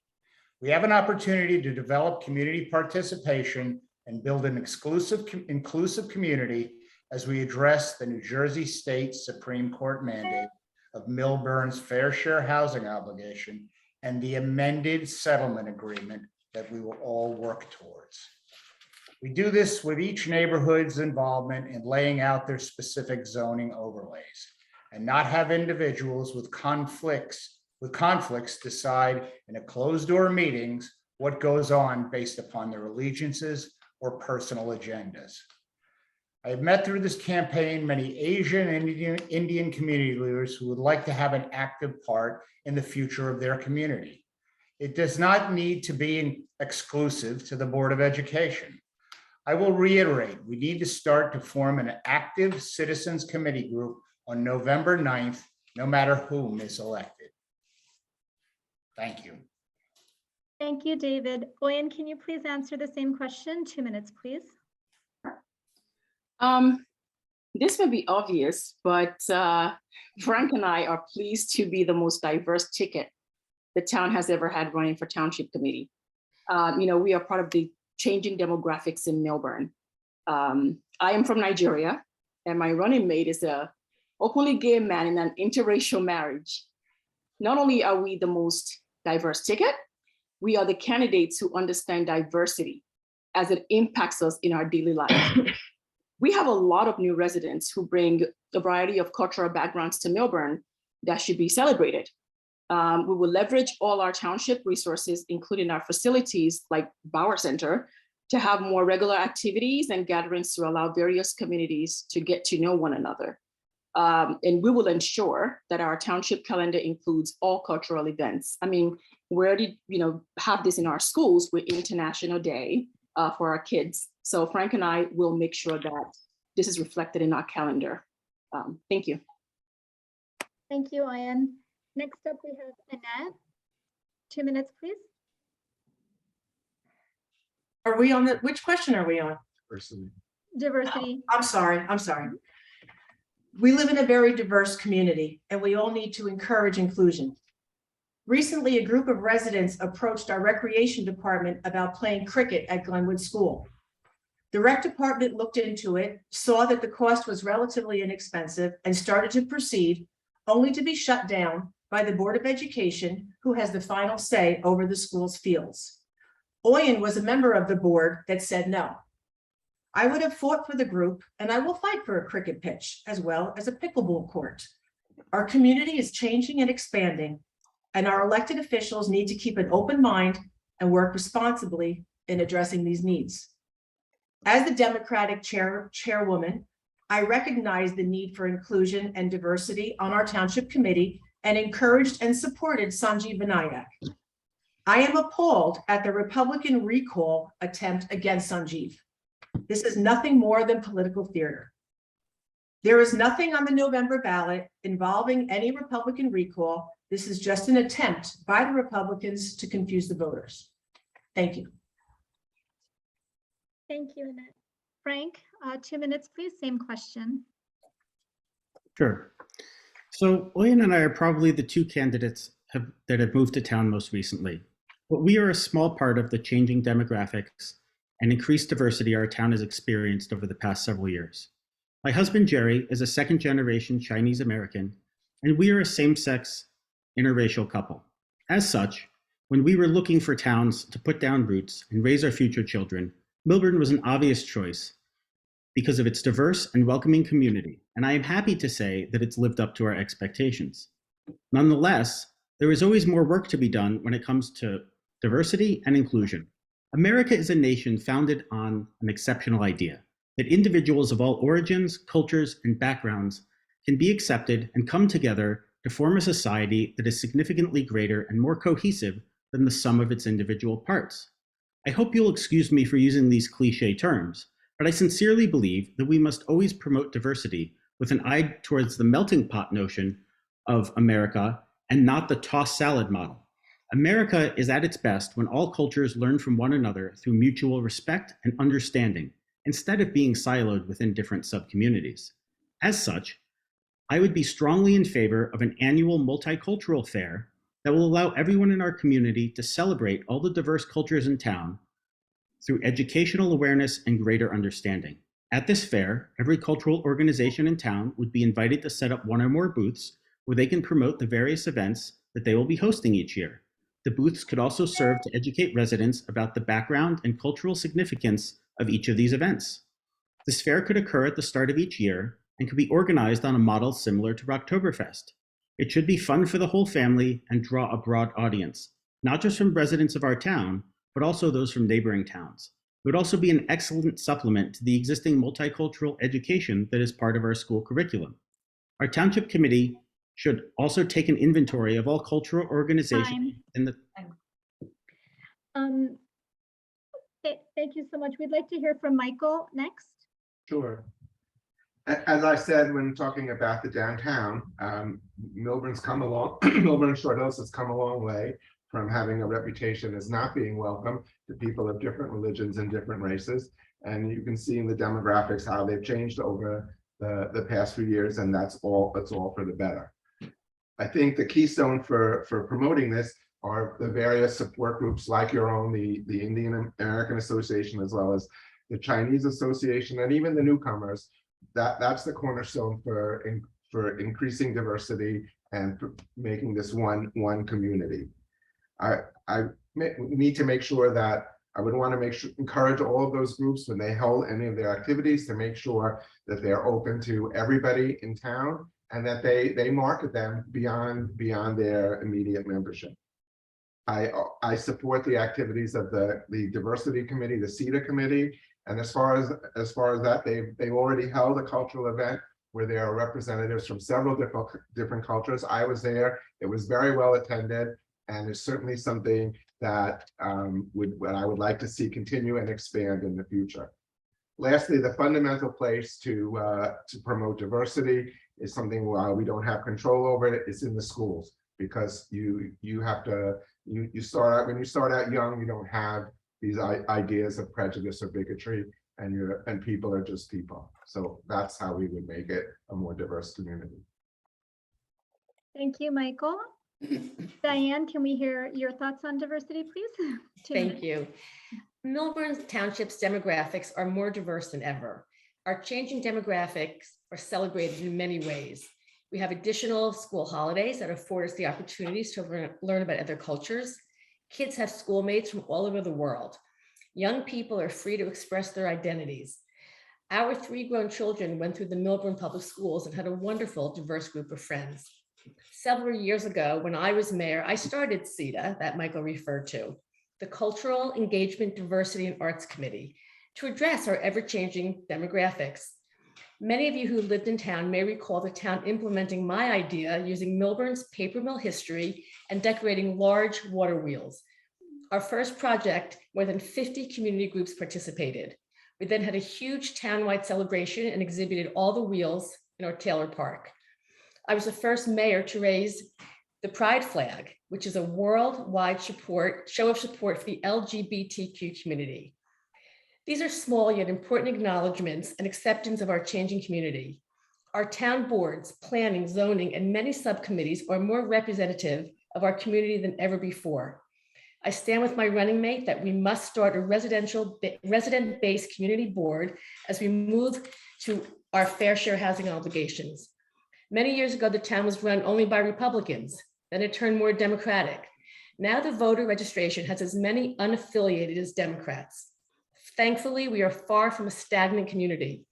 We have an opportunity to develop community participation and build an inclusive community as we address the New Jersey State Supreme Court mandate of Millburn's fair share housing obligation and the amended settlement agreement that we will all work towards. We do this with each neighborhood's involvement in laying out their specific zoning overlays, and not have individuals with conflicts decide in a closed door meetings what goes on based upon their allegiances or personal agendas. I have met through this campaign many Asian and Indian community leaders who would like to have an active part in the future of their community. It does not need to be exclusive to the Board of Education. I will reiterate, we need to start to form an active citizens committee group on November 9th, no matter whom is elected. Thank you. Thank you, David. Oyen, can you please answer the same question? 2 minutes, please. This may be obvious, but Frank and I are pleased to be the most diverse ticket the town has ever had running for Township Committee. You know, we are part of the changing demographics in Millburn. I am from Nigeria, and my running mate is a openly gay man in an interracial marriage. Not only are we the most diverse ticket, we are the candidates who understand diversity as it impacts us in our daily life. We have a lot of new residents who bring a variety of cultural backgrounds to Millburn that should be celebrated. We will leverage all our township resources, including our facilities like Bauer Center, to have more regular activities and gatherings to allow various communities to get to know one another. And we will ensure that our township calendar includes all cultural events. I mean, we already, have this in our schools with International Day for our kids. So Frank and I will make sure that this is reflected in our calendar. Thank you. Thank you, Ian. Next up, we have Annette. 2 minutes, please. Are we on which question are we on? Diversity. I'm sorry. We live in a very diverse community and we all need to encourage inclusion. Recently, a group of residents approached our recreation department about playing cricket at Glenwood School. The rec department looked into it, saw that the cost was relatively inexpensive and started to proceed, only to be shut down by the Board of Education, who has the final say over the school's fields. Oyen was a member of the board that said no. I would have fought for the group, and I will fight for a cricket pitch as well as a pickleball court. Our community is changing and expanding, and our elected officials need to keep an open mind and work responsibly in addressing these needs. As the Democratic chairwoman, I recognize the need for inclusion and diversity on our township committee and encouraged and supported Sanjeev Vinayak. I am appalled at the Republican recall attempt against Sanjeev. This is nothing more than political theater. There is nothing on the November ballot involving any Republican recall. This is just an attempt by the Republicans to confuse the voters. Thank you. Thank you, Annette. Frank, 2 minutes, please. Same question. Sure. So Oyen and I are probably the two candidates that have moved to town most recently. But we are a small part of the changing demographics and increased diversity our town has experienced over the past several years. My husband, Jerry, is a second-generation Chinese American, and we are a same-sex interracial couple. As such, when we were looking for towns to put down roots and raise our future children, Millburn was an obvious choice because of its diverse and welcoming community, and I am happy to say that it's lived up to our expectations. Nonetheless, there is always more work to be done when it comes to diversity and inclusion. America is a nation founded on an exceptional idea that individuals of all origins, cultures, and backgrounds can be accepted and come together to form a society that is significantly greater and more cohesive than the sum of its individual parts. I hope you'll excuse me for using these cliche terms, but I sincerely believe that we must always promote diversity with an eye towards the melting pot notion of America and not the tossed salad model. America is at its best when all cultures learn from one another through mutual respect and understanding, instead of being siloed within different subcommunities. As such, I would be strongly in favor of an annual multicultural fair that will allow everyone in our community to celebrate all the diverse cultures in town through educational awareness and greater understanding. At this fair, every cultural organization in town would be invited to set up one or more booths where they can promote the various events that they will be hosting each year. The booths could also serve to educate residents about the background and cultural significance of each of these events. This fair could occur at the start of each year and could be organized on a model similar to Rocktoberfest. It should be fun for the whole family and draw a broad audience, not just from residents of our town, but also those from neighboring towns. It would also be an excellent supplement to the existing multicultural education that is part of our school curriculum. Our township committee should also take an inventory of all cultural organizations in the. Thank you so much. We'd like to hear from Michael next. Sure. As I said when talking about the downtown, Millburn's come along, Millburn Short Hills has come a long way from having a reputation as not being welcome to people of different religions and different races. And you can see in the demographics how they've changed over the past few years, and that's all for the better. I think the keystone for promoting this are the various support groups like your own, the Indian American Association, as well as the Chinese Association, and even the newcomers, that's the cornerstone for increasing diversity and for making this one community. I need to make sure that I would want to encourage all of those groups when they hold any of their activities to make sure that they're open to everybody in town and that they market them beyond their immediate membership. I support the activities of the diversity committee, the CETA committee, and as far as that, they've already held a cultural event where there are representatives from several different cultures. I was there. It was very well attended, and it's certainly something that what I would like to see continue and expand in the future. Lastly, the fundamental place to promote diversity is something we don't have control over. It's in the schools, because you have to start out when you start out young. You don't have these ideas of prejudice or bigotry, and people are just people. So that's how we would make it a more diverse community. Thank you, Michael. Diane, can we hear your thoughts on diversity, please? Thank you. Millburn Township's demographics are more diverse than ever. Our changing demographics are celebrated in many ways. We have additional school holidays that afford us the opportunities to learn about other cultures. Kids have schoolmates from all over the world. Young people are free to express their identities. Our 3 grown children went through the Millburn Public Schools and had a wonderful, diverse group of friends. Several years ago, when I was mayor, I started CETA, that Michael referred to, the Cultural Engagement, Diversity, and Arts Committee, to address our ever-changing demographics. Many of you who lived in town may recall the town implementing my idea using Millburn's paper mill history and decorating large water wheels. Our first project, more than 50 community groups participated. We then had a huge townwide celebration and exhibited all the wheels in our Taylor Park. I was the first mayor to raise the Pride flag, which is a worldwide show of support for the LGBTQ community. These are small yet important acknowledgements and acceptance of our changing community. Our town boards, planning, zoning, and many subcommittees are more representative of our community than ever before. I stand with my running mate that we must start a resident-based community board as we move to our fair share housing obligations. Many years ago, the town was run only by Republicans. Then it turned more Democratic. Now the voter registration has as many unaffiliated as Democrats. Thankfully, we are far from a stagnant community.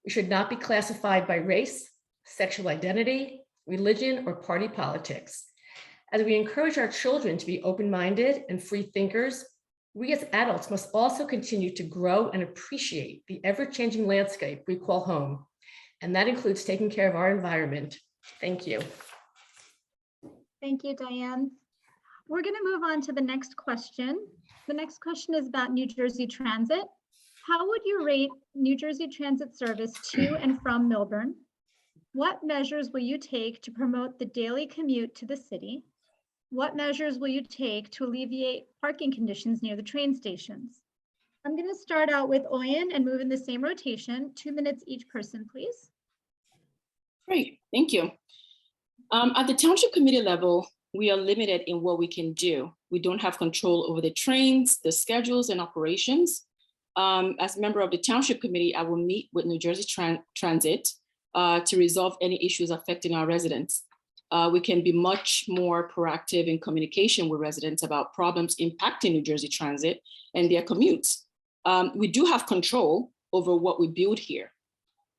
We should not be classified by race, sexual identity, religion, or party politics. As we encourage our children to be open-minded and free thinkers, we as adults must also continue to grow and appreciate the ever-changing landscape we call home. And that includes taking care of our environment. Thank you. Thank you, Diane. We're going to move on to the next question. The next question is about New Jersey Transit. How would you rate New Jersey Transit service to and from Millburn? What measures will you take to promote the daily commute to the city? What measures will you take to alleviate parking conditions near the train stations? I'm going to start out with Oyen and move in the same rotation. 2 minutes each person, please. Great, thank you. At the township committee level, we are limited in what we can do. We don't have control over the trains, the schedules, and operations. As a member of the township committee, I will meet with New Jersey Transit to resolve any issues affecting our residents. We can be much more proactive in communication with residents about problems impacting New Jersey Transit and their commutes. We do have control over what we build here.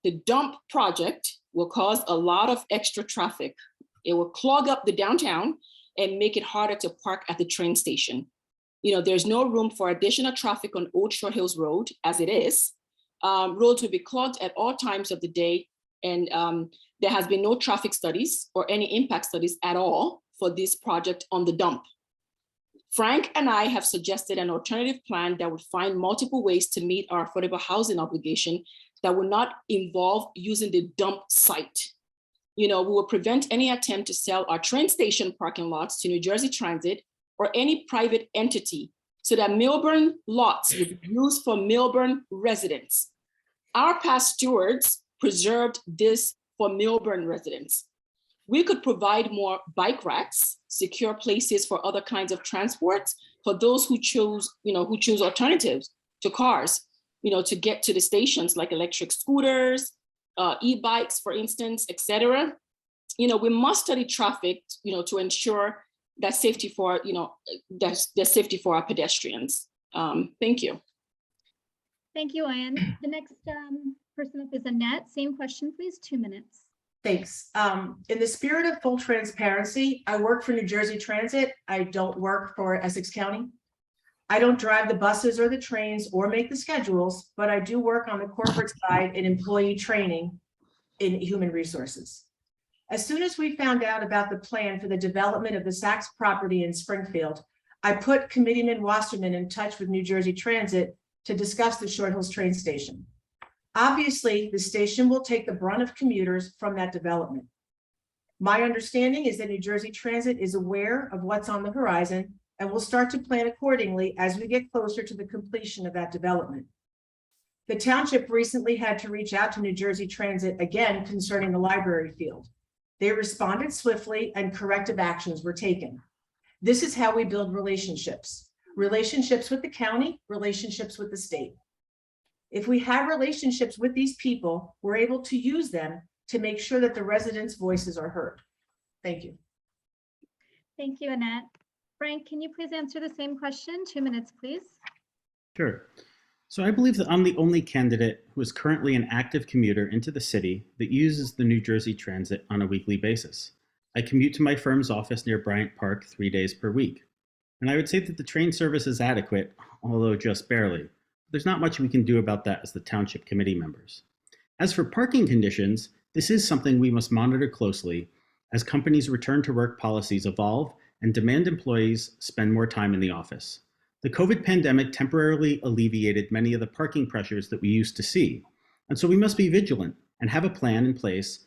The dump project will cause a lot of extra traffic. It will clog up the downtown and make it harder to park at the train station. There's no room for additional traffic on Old Short Hills Road as it is. Roads will be clogged at all times of the day, and there has been no traffic studies or any impact studies at all for this project on the dump. Frank and I have suggested an alternative plan that would find multiple ways to meet our affordable housing obligation that will not involve using the dump site. We will prevent any attempt to sell our train station parking lots to New Jersey Transit or any private entity so that Millburn lots will be used for Millburn residents. Our past stewards preserved this for Millburn residents. We could provide more bike racks, secure places for other kinds of transports for those who choose alternatives to cars. to get to the stations, like electric scooters, e-bikes, for instance, etc. We must study traffic, to ensure that safety for, there's safety for our pedestrians. Thank you. Thank you, Anne. The next person up is Annette. Same question, please, 2 minutes. Thanks. In the spirit of full transparency, I work for New Jersey Transit. I don't work for Essex County. I don't drive the buses or the trains or make the schedules, but I do work on the corporate side in employee training in human resources. As soon as we found out about the plan for the development of the Saks property in Springfield, I put Committeeman Wasserman in touch with New Jersey Transit to discuss the Short Hills train station. Obviously, the station will take the brunt of commuters from that development. My understanding is that New Jersey Transit is aware of what's on the horizon and will start to plan accordingly as we get closer to the completion of that development. The township recently had to reach out to New Jersey Transit again concerning the library field. They responded swiftly and corrective actions were taken. This is how we build relationships. Relationships with the county, relationships with the state. If we have relationships with these people, we're able to use them to make sure that the residents' voices are heard. Thank you. Thank you, Annette. Frank, can you please answer the same question? 2 minutes, please. Sure. So I believe that I'm the only candidate who is currently an active commuter into the city that uses the New Jersey Transit on a weekly basis. I commute to my firm's office near Bryant Park 3 days per week. And I would say that the train service is adequate, although just barely. There's not much we can do about that as the township committee members. As for parking conditions, this is something we must monitor closely as companies' return to work policies evolve and demand employees spend more time in the office. The COVID pandemic temporarily alleviated many of the parking pressures that we used to see. And so we must be vigilant and have a plan in place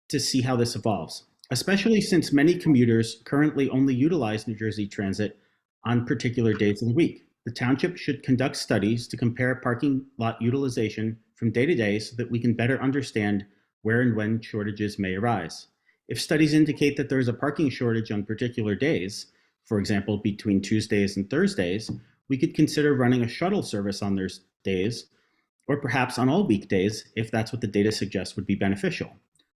to see how this evolves, especially since many commuters currently only utilize New Jersey Transit on particular days of the week. The township should conduct studies to compare parking lot utilization from day to day so that we can better understand where and when shortages may arise. If studies indicate that there is a parking shortage on particular days, for example, between Tuesdays and Thursdays, we could consider running a shuttle service on those days, or perhaps on all weekdays, if that's what the data suggests would be beneficial.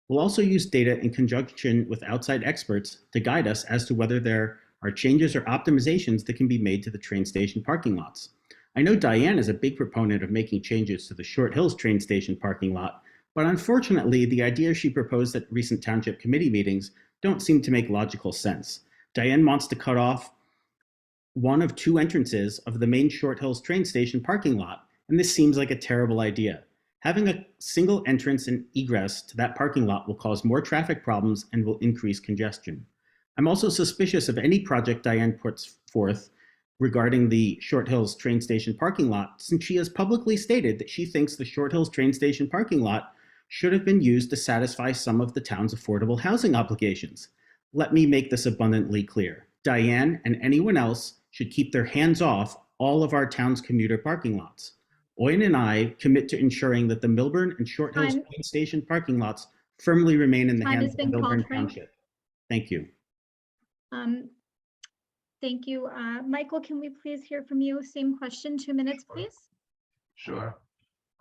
We'll also use data in conjunction with outside experts to guide us as to whether there are changes or optimizations that can be made to the train station parking lots. I know Diane is a big proponent of making changes to the Short Hills train station parking lot, but unfortunately, the ideas she proposed at recent township committee meetings don't seem to make logical sense. Diane wants to cut off one of 2 entrances of the main Short Hills train station parking lot, and this seems like a terrible idea. Having a single entrance and egress to that parking lot will cause more traffic problems and will increase congestion. I'm also suspicious of any project Diane puts forth regarding the Short Hills train station parking lot, since she has publicly stated that she thinks the Short Hills train station parking lot should have been used to satisfy some of the town's affordable housing obligations. Let me make this abundantly clear. Diane and anyone else should keep their hands off all of our town's commuter parking lots. Oyen and I commit to ensuring that the Millburn and Short Hills train station parking lots firmly remain in the hands of the Millburn Township. Thank you. Thank you. Michael, can we please hear from you? Same question, 2 minutes, please. Sure.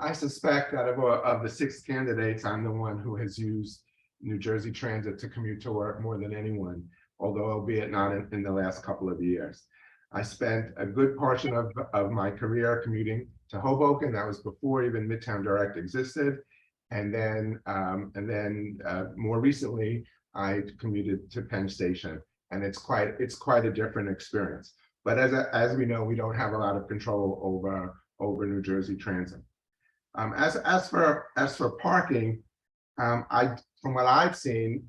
I suspect that of the 6 candidates, I'm the one who has used New Jersey Transit to commute to work more than anyone, although albeit not in the last couple of years. I spent a good portion of my career commuting to Hoboken. That was before even Midtown Direct existed. And then more recently, I commuted to Penn Station, and it's quite a different experience. But as we know, we don't have a lot of control over New Jersey Transit. As for parking, from what I've seen,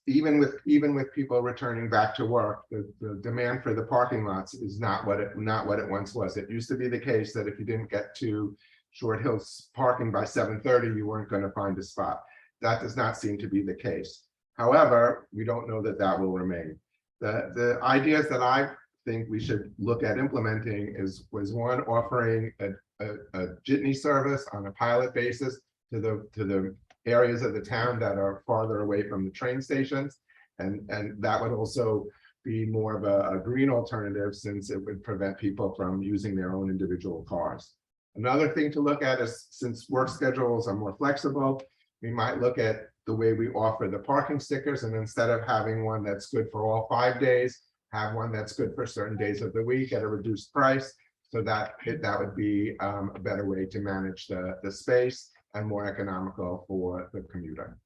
even with people returning back to work, the demand for the parking lots is not what it once was. It used to be the case that if you didn't get to Short Hills parking by 7:30, you weren't going to find a spot. That does not seem to be the case. However, we don't know that will remain. The ideas that I think we should look at implementing was one, offering a jitney service on a pilot basis to the areas of the town that are farther away from the train stations, and that would also be more of a green alternative, since it would prevent people from using their own individual cars. Another thing to look at is, since work schedules are more flexible, we might look at the way we offer the parking stickers, and instead of having one that's good for all 5 days, have one that's good for certain days of the week at a reduced price. So that would be a better way to manage the space and more economical for the commuter.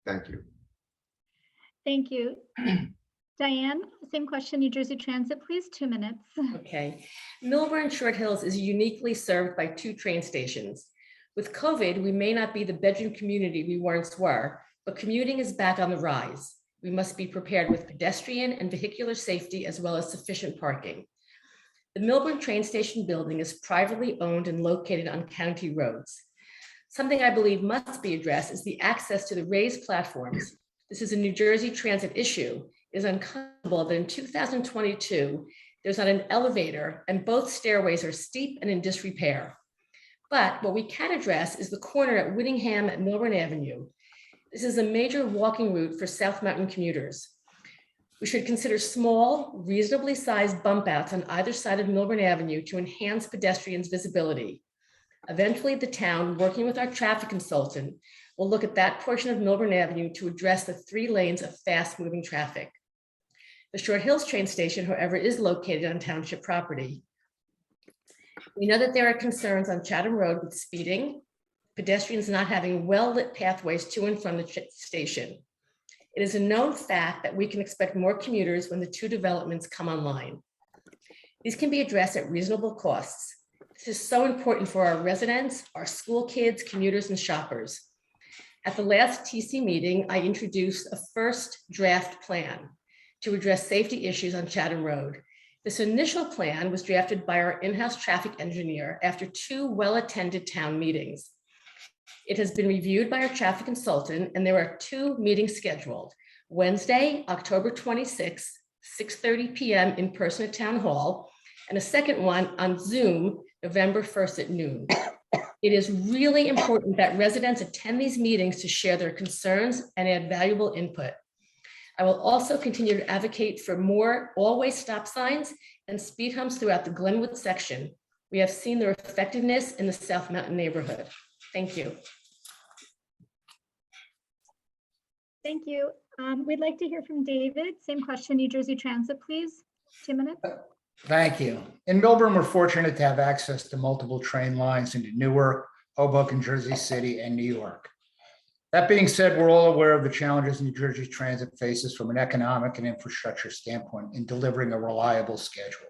Thank you. Thank you. Diane, same question, New Jersey Transit, please, 2 minutes. Okay. Millburn Short Hills is uniquely served by 2 train stations. With COVID, we may not be the bedroom community we once were, but commuting is back on the rise. We must be prepared with pedestrian and vehicular safety, as well as sufficient parking. The Millburn train station building is privately owned and located on county roads. Something I believe must be addressed is the access to the raised platforms. This is a New Jersey Transit issue. It is uncomfortable that in 2022, there's not an elevator and both stairways are steep and in disrepair. But what we can address is the corner at Whittingham at Millburn Avenue. This is a major walking route for South Mountain commuters. We should consider small, reasonably sized bump outs on either side of Millburn Avenue to enhance pedestrians' visibility. Eventually, the town, working with our traffic consultant, will look at that portion of Millburn Avenue to address the 3 lanes of fast-moving traffic. The Short Hills train station, however, is located on township property. We know that there are concerns on Chatham Road with speeding, pedestrians not having well-lit pathways to and from the station. It is a known fact that we can expect more commuters when the 2 developments come online. These can be addressed at reasonable costs. This is so important for our residents, our school kids, commuters, and shoppers. At the last TC meeting, I introduced a first draft plan to address safety issues on Chatham Road. This initial plan was drafted by our in-house traffic engineer after 2 well-attended town meetings. It has been reviewed by our traffic consultant, and there are 2 meetings scheduled. Wednesday, October 26th, 6:30 p.m. in person at Town Hall, and a second one on Zoom, November 1st at noon. It is really important that residents attend these meetings to share their concerns and add valuable input. I will also continue to advocate for more all-way stop signs and speed humps throughout the Glenwood section. We have seen their effectiveness in the South Mountain neighborhood. Thank you. Thank you. We'd like to hear from David. Same question, New Jersey Transit, please. 2 minutes. Thank you. In Millburn, we're fortunate to have access to multiple train lines into Newark, Hoboken, Jersey City, and New York. That being said, we're all aware of the challenges New Jersey Transit faces from an economic and infrastructure standpoint in delivering a reliable schedule.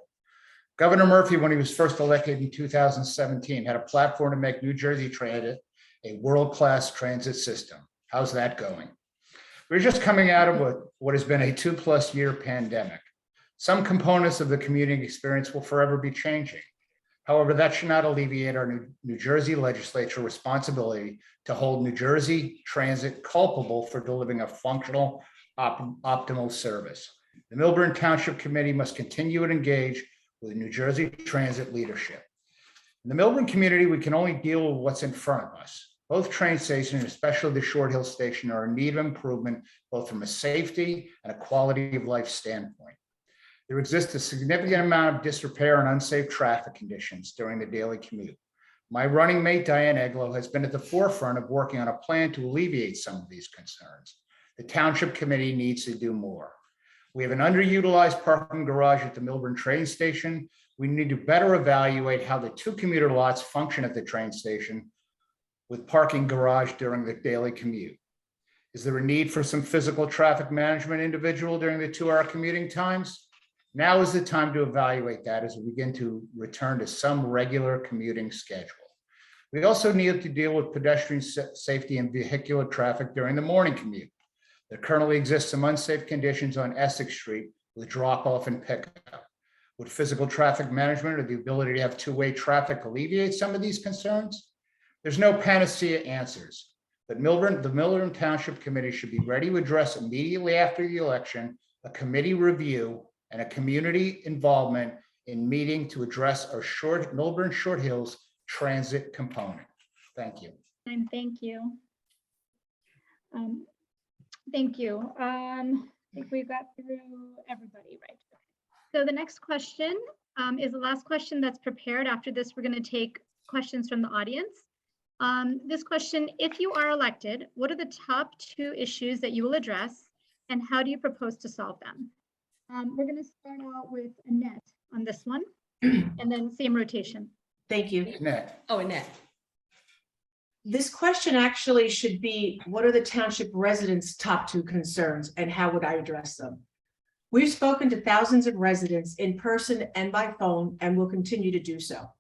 Governor Murphy, when he was first elected in 2017, had a platform to make New Jersey Transit a world-class transit system. How's that going? We're just coming out of what has been a 2+ year pandemic. Some components of the commuting experience will forever be changing. However, that should not alleviate our New Jersey legislature responsibility to hold New Jersey Transit culpable for delivering a functional, optimal service. The Millburn Township Committee must continue to engage with New Jersey Transit leadership. In the Millburn community, we can only deal with what's in front of us. Both train stations, especially the Short Hill station, are in need of improvement, both from a safety and a quality of life standpoint. There exists a significant amount of disrepair and unsafe traffic conditions during the daily commute. My running mate, Diane Eglow, has been at the forefront of working on a plan to alleviate some of these concerns. The Township Committee needs to do more. We have an underutilized parking garage at the Millburn train station. We need to better evaluate how the 2 commuter lots function at the train station with parking garage during the daily commute. Is there a need for some physical traffic management individual during the 2-hour commuting times? Now is the time to evaluate that as we begin to return to some regular commuting schedule. We also need to deal with pedestrian safety and vehicular traffic during the morning commute. There currently exists some unsafe conditions on Essex Street with drop-off and pickup. Would physical traffic management or the ability to have 2-way traffic alleviate some of these concerns? There's no panacea answers, but the Millburn Township Committee should be ready to address immediately after the election a committee review and a community involvement in meeting to address our Millburn Short Hills transit component. Thank you. And thank you. Thank you. I think we got through everybody, right? So the next question is the last question that's prepared. After this, we're going to take questions from the audience. This question, if you are elected, what are the top 2 issues that you will address and how do you propose to solve them? We're going to start out with Annette on this one and then same rotation. Thank you. Annette. Oh, Annette. This question actually should be, what are the township residents' top 2 concerns and how would I address them? We've spoken to thousands of residents in person and by phone and will continue to do so.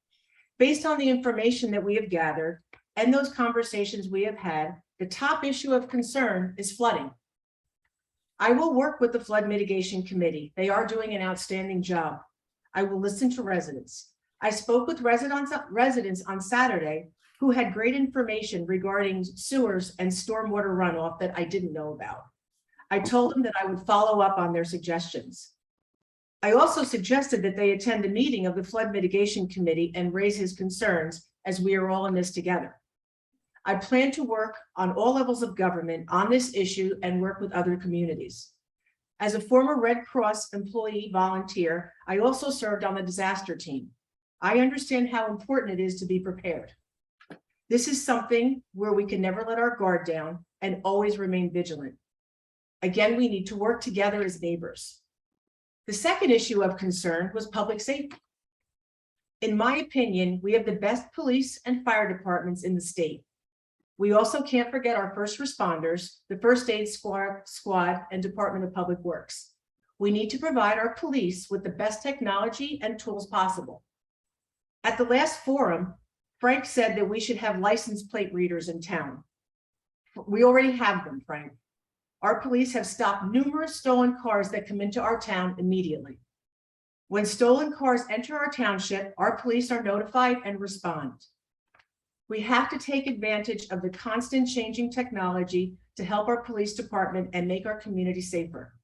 Based on the information that we have gathered and those conversations we have had, the top issue of concern is flooding. I will work with the Flood Mitigation Committee. They are doing an outstanding job. I will listen to residents. I spoke with residents on Saturday who had great information regarding sewers and stormwater runoff that I didn't know about. I told them that I would follow up on their suggestions. I also suggested that they attend a meeting of the Flood Mitigation Committee and raise his concerns as we are all in this together. I plan to work on all levels of government on this issue and work with other communities. As a former Red Cross employee volunteer, I also served on the disaster team. I understand how important it is to be prepared. This is something where we can never let our guard down and always remain vigilant. Again, we need to work together as neighbors. The second issue of concern was public safety. In my opinion, we have the best police and fire departments in the state. We also can't forget our first responders, the first aid squad, and Department of Public Works. We need to provide our police with the best technology and tools possible. At the last forum, Frank said that we should have license plate readers in town. We already have them, Frank. Our police have stopped numerous stolen cars that come into our town immediately. When stolen cars enter our township, our police are notified and respond. We have to take advantage of the constant changing technology to help our police department and make our community safer.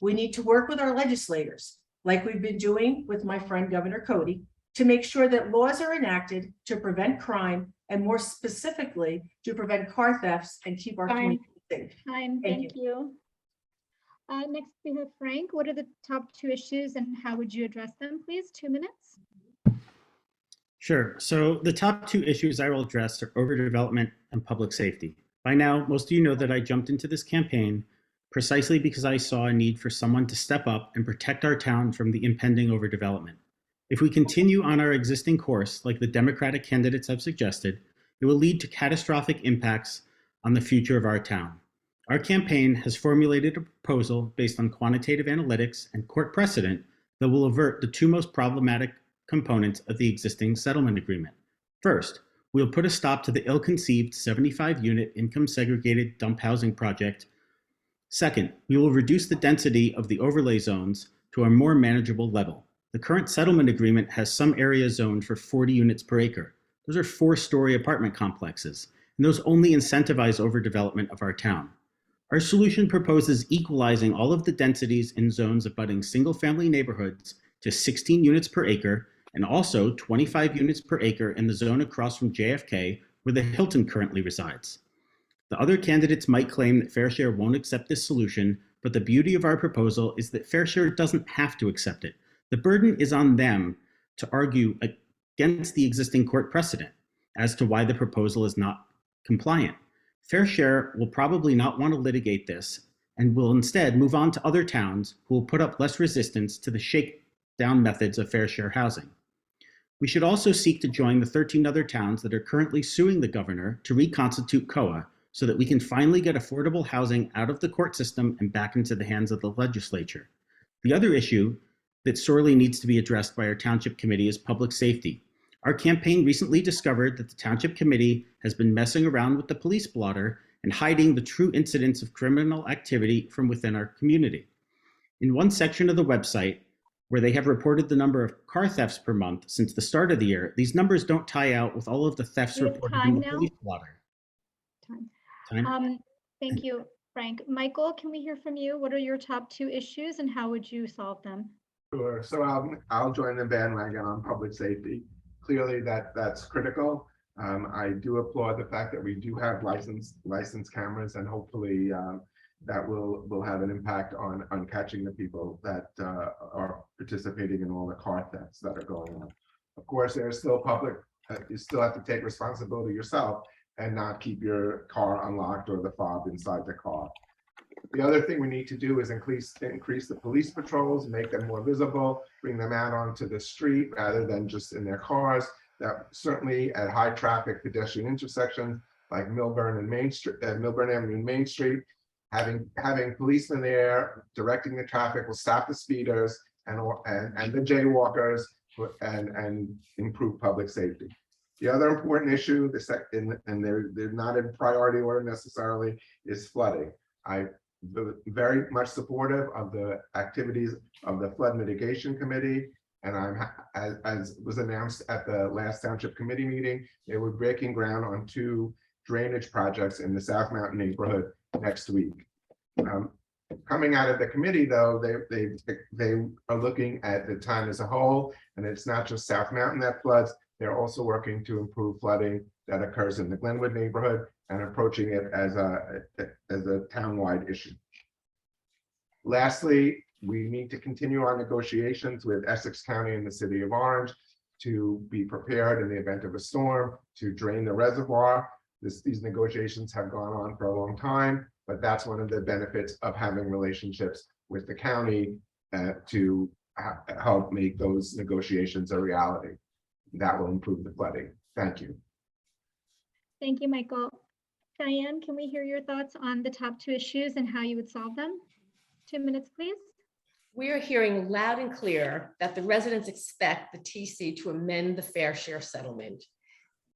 We need to work with our legislators, like we've been doing with my friend Governor Cody, to make sure that laws are enacted to prevent crime and more specifically to prevent car thefts and keep our community safe. Fine, thank you. Next we have Frank. What are the top 2 issues and how would you address them, please? 2 minutes. Sure. So the top 2 issues I will address are overdevelopment and public safety. By now, most of you know that I jumped into this campaign precisely because I saw a need for someone to step up and protect our town from the impending overdevelopment. If we continue on our existing course, like the Democratic candidates have suggested, it will lead to catastrophic impacts on the future of our town. Our campaign has formulated a proposal based on quantitative analytics and court precedent that will avert the 2 most problematic components of the existing settlement agreement. First, we'll put a stop to the ill-conceived 75-unit income-segregated dump housing project. Second, we will reduce the density of the overlay zones to a more manageable level. The current settlement agreement has some area zoned for 40 units per acre. Those are 4-story apartment complexes, and those only incentivize overdevelopment of our town. Our solution proposes equalizing all of the densities in zones abutting single-family neighborhoods to 16 units per acre, and also 25 units per acre in the zone across from JFK, where the Hilton currently resides. The other candidates might claim that Fair Share won't accept this solution, but the beauty of our proposal is that Fair Share doesn't have to accept it. The burden is on them to argue against the existing court precedent as to why the proposal is not compliant. Fair Share will probably not want to litigate this and will instead move on to other towns who will put up less resistance to the shakedown methods of Fair Share housing. We should also seek to join the 13 other towns that are currently suing the governor to reconstitute COA so that we can finally get affordable housing out of the court system and back into the hands of the legislature. The other issue that sorely needs to be addressed by our township committee is public safety. Our campaign recently discovered that the township committee has been messing around with the police blotter and hiding the true incidents of criminal activity from within our community. In one section of the website, where they have reported the number of car thefts per month since the start of the year, these numbers don't tie out with all of the thefts We have reported in time the now. police blotter. Time? Thank you, Frank. Michael, can we hear from you? What are your top 2 issues and how would you solve them? Sure. So I'll join the bandwagon on public safety. Clearly that's critical. I do applaud the fact that we do have licensed cameras and hopefully that will have an impact on catching the people that are participating in all the car thefts that are going on. Of course, there's still public, you still have to take responsibility yourself and not keep your car unlocked or the fob inside the car. The other thing we need to do is increase the police patrols, make them more visible, bring them out onto the street rather than just in their cars. That certainly at high traffic pedestrian intersections like Millburn and Main Street, Millburn Avenue and Main Street, having policemen there directing the traffic will stop the speeders and the jaywalkers and improve public safety. The other important issue, and they're not in priority order necessarily, is flooding. I'm very much supportive of the activities of the Flood Mitigation Committee. And as was announced at the last Township Committee meeting, they were breaking ground on 2 drainage projects in the South Mountain neighborhood next week. Coming out of the committee, though, they are looking at the town as a whole, and it's not just South Mountain that floods. They're also working to improve flooding that occurs in the Glenwood neighborhood and approaching it as a townwide issue. Lastly, we need to continue our negotiations with Essex County and the City of Orange to be prepared in the event of a storm to drain the reservoir. These negotiations have gone on for a long time, but that's one of the benefits of having relationships with the county to help make those negotiations a reality. That will improve the flooding. Thank you. Thank you, Michael. Diane, can we hear your thoughts on the top 2 issues and how you would solve them? 2 minutes, please. We are hearing loud and clear that the residents expect the TC to amend the fair share settlement.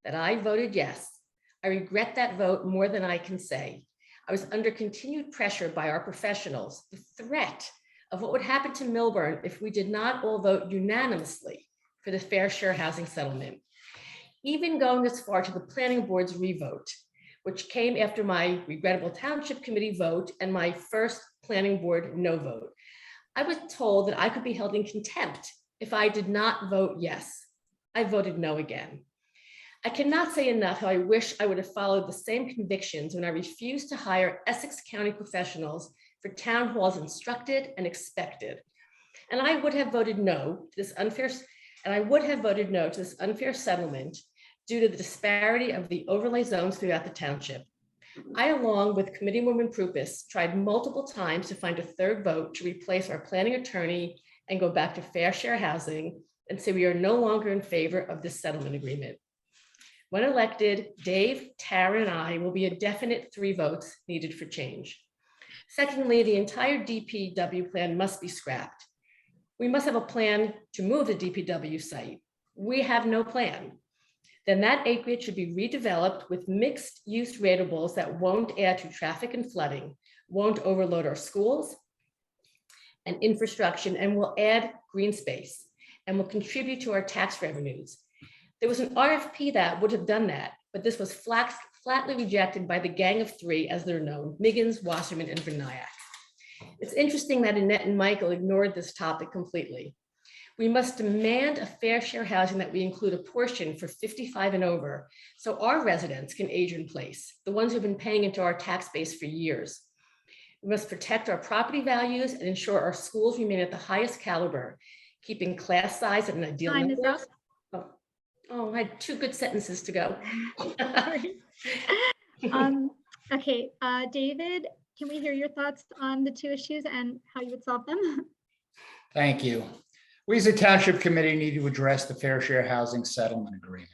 That I voted yes. I regret that vote more than I can say. I was under continued pressure by our professionals, the threat of what would happen to Millburn if we did not all vote unanimously for the fair share housing settlement. Even going as far to the planning board's revote, which came after my regrettable Township Committee vote and my first planning board no vote. I was told that I could be held in contempt if I did not vote yes. I voted no again. I cannot say enough how I wish I would have followed the same convictions when I refused to hire Essex County professionals for town halls instructed and expected. And I would have voted no to this unfair settlement due to the disparity of the overlay zones throughout the township. I, along with Committeewoman Prupus, tried multiple times to find a third vote to replace our planning attorney and go back to fair share housing and say we are no longer in favor of this settlement agreement. When elected, Dave, Tara, and I will be a definite 3 votes needed for change. Secondly, the entire DPW plan must be scrapped. We must have a plan to move the DPW site. We have no plan. Then that acreage should be redeveloped with mixed use ratables that won't add to traffic and flooding, won't overload our schools and infrastructure, and will add green space and will contribute to our tax revenues. There was an RFP that would have done that, but this was flatly rejected by the Gang of 3, as they're known, Miggins, Wasserman, and Vernayak. It's interesting that Annette and Michael ignored this topic completely. We must demand a fair share housing that we include a portion for 55 and over, so our residents can age in place, the ones who've been paying into our tax base for years. We must protect our property values and ensure our schools remain at the highest caliber, keeping class size at an ideal Time is number. up. Oh, I had 2 good sentences to go. Okay, David, can we hear your thoughts on the 2 issues and how you would solve them? Thank you. We as a Township Committee need to address the Fair Share Housing Settlement Agreement.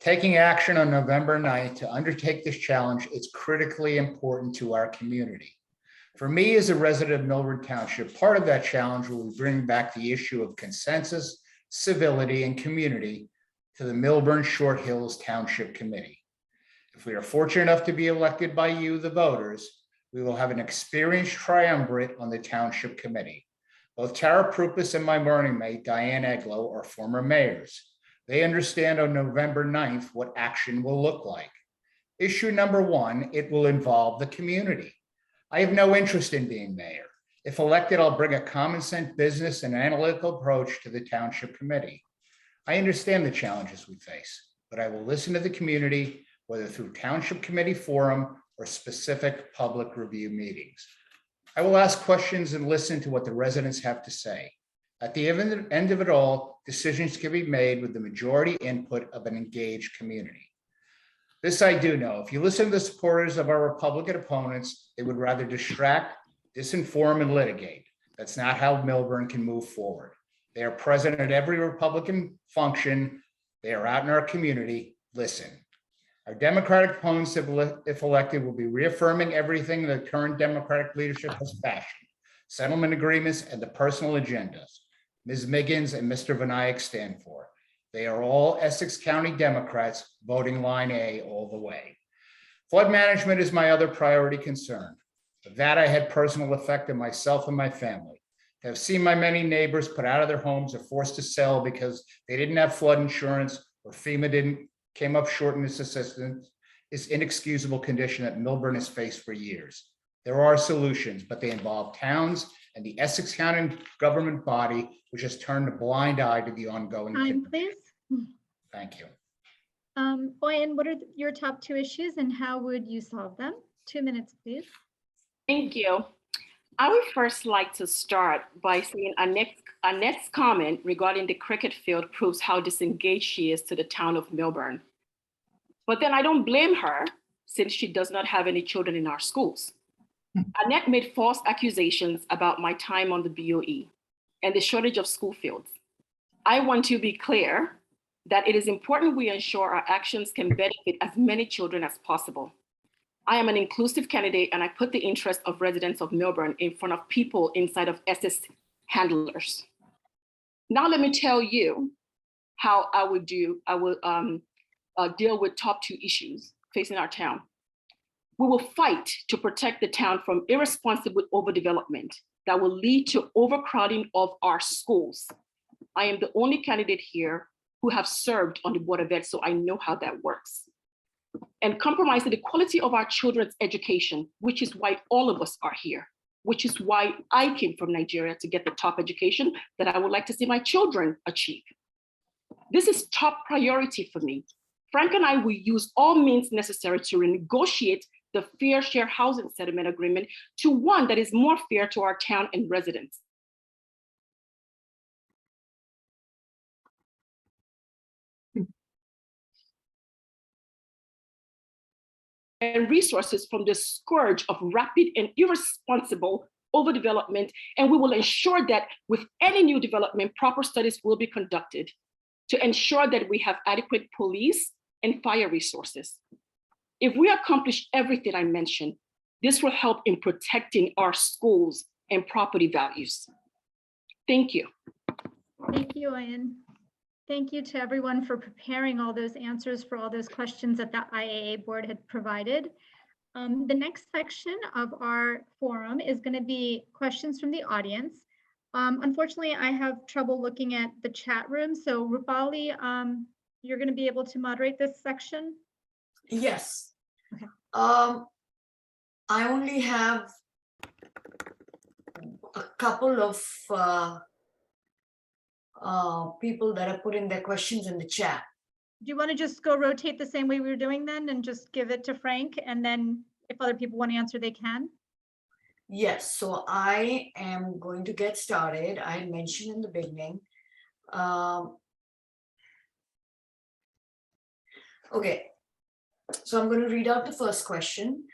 Taking action on November 9th to undertake this challenge is critically important to our community. For me as a resident of Millburn Township, part of that challenge will be bringing back the issue of consensus, civility, and community to the Millburn Short Hills Township Committee. If we are fortunate enough to be elected by you, the voters, we will have an experienced triumvirate on the Township Committee. Both Tara Prupus and my running mate, Diane Eglow, are former mayors. They understand on November 9th what action will look like. Issue number 1, it will involve the community. I have no interest in being mayor. If elected, I'll bring a common sense business and analytical approach to the Township Committee. I understand the challenges we face, but I will listen to the community, whether through Township Committee forum or specific public review meetings. I will ask questions and listen to what the residents have to say. At the end of it all, decisions can be made with the majority input of an engaged community. This I do know. If you listen to the supporters of our Republican opponents, they would rather distract, disinform, and litigate. That's not how Millburn can move forward. They are present at every Republican function. They are out in our community. Listen. Our Democratic opponents, if elected, will be reaffirming everything the current Democratic leadership has fashioned, settlement agreements, and the personal agendas Ms. Miggins and Mr. Vinayak stand for. They are all Essex County Democrats voting line A all the way. Flood management is my other priority concern. Of that I had personal effect on myself and my family. To have seen my many neighbors put out of their homes or forced to sell because they didn't have flood insurance or FEMA came up short in its assistance is inexcusable condition that Millburn has faced for years. There are solutions, but they involve towns and the Essex County government body, which has turned a blind eye to the ongoing. Time, please. Thank you. Oyen, what are your top 2 issues and how would you solve them? 2 minutes, please. Thank you. I would first like to start by saying Annette's comment regarding the cricket field proves how disengaged she is to the town of Millburn. But then I don't blame her since she does not have any children in our schools. Annette made false accusations about my time on the BOE and the shortage of school fields. I want to be clear that it is important we ensure our actions can benefit as many children as possible. I am an inclusive candidate and I put the interest of residents of Millburn in front of people inside of Essex handlers. Now let me tell you how I will deal with top 2 issues facing our town. We will fight to protect the town from irresponsible overdevelopment that will lead to overcrowding of our schools. I am the only candidate here who have served on the Board of Ed, so I know how that works. And compromising the quality of our children's education, which is why all of us are here, which is why I came from Nigeria to get the top education that I would like to see my children achieve. This is top priority for me. Frank and I will use all means necessary to renegotiate the Fair Share Housing Settlement Agreement to one that is more fair to our town and residents. And resources from the scourge of rapid and irresponsible overdevelopment, and we will ensure that with any new development, proper studies will be conducted to ensure that we have adequate police and fire resources. If we accomplish everything I mentioned, this will help in protecting our schools and property values. Thank you. Thank you, Oyen. Thank you to everyone for preparing all those answers for all those questions that the IAA board had provided. The next section of our forum is going to be questions from the audience. Unfortunately, I have trouble looking at the chat room. So Rupali, you're going to be able to moderate this section? Yes. Okay. I only have a couple of people that are putting their questions in the chat. Do you want to just go rotate the same way we were doing then and just give it to Frank? And then if other people want to answer, they can? Yes, so I am going to get started. I mentioned in the beginning. Okay, so I'm going to read out the first question.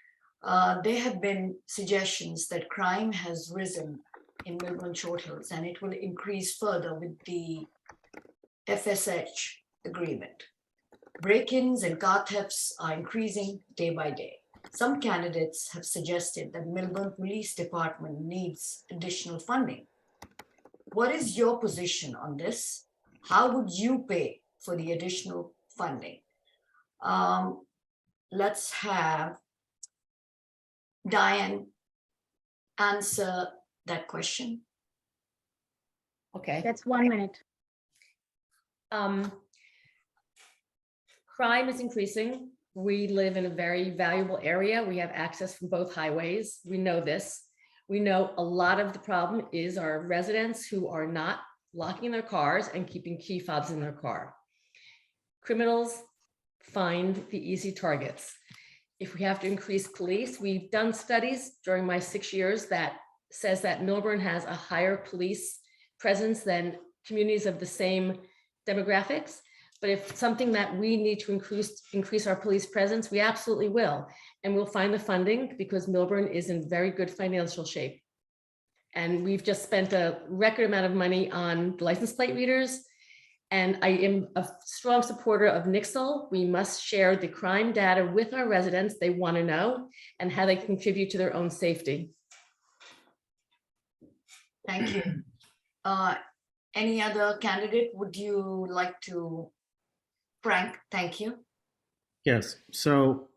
There have been suggestions that crime has risen in Millburn Short Hills and it will increase further with the FSH agreement. Break-ins and car thefts are increasing day by day. Some candidates have suggested that Millburn Police Department needs additional funding. What is your position on this? How would you pay for the additional funding? Let's have Diane answer that question. Okay. That's 1 minute. Crime is increasing. We live in a very valuable area. We have access from both highways. We know this. We know a lot of the problem is our residents who are not locking their cars and keeping key fobs in their car. Criminals find the easy targets. if we have to increase police, we've done studies during my 6 years that says that Millburn has a higher police presence than communities of the same demographics. But if something that we need to increase our police presence, we absolutely will. And we'll find the funding because Millburn is in very good financial shape. And we've just spent a record amount of money on license plate readers. And I am a strong supporter of Nixle. We must share the crime data with our residents. They want to know and how they contribute to their own safety. Thank you. Any other candidate would you like to? Frank, thank you. Yes. So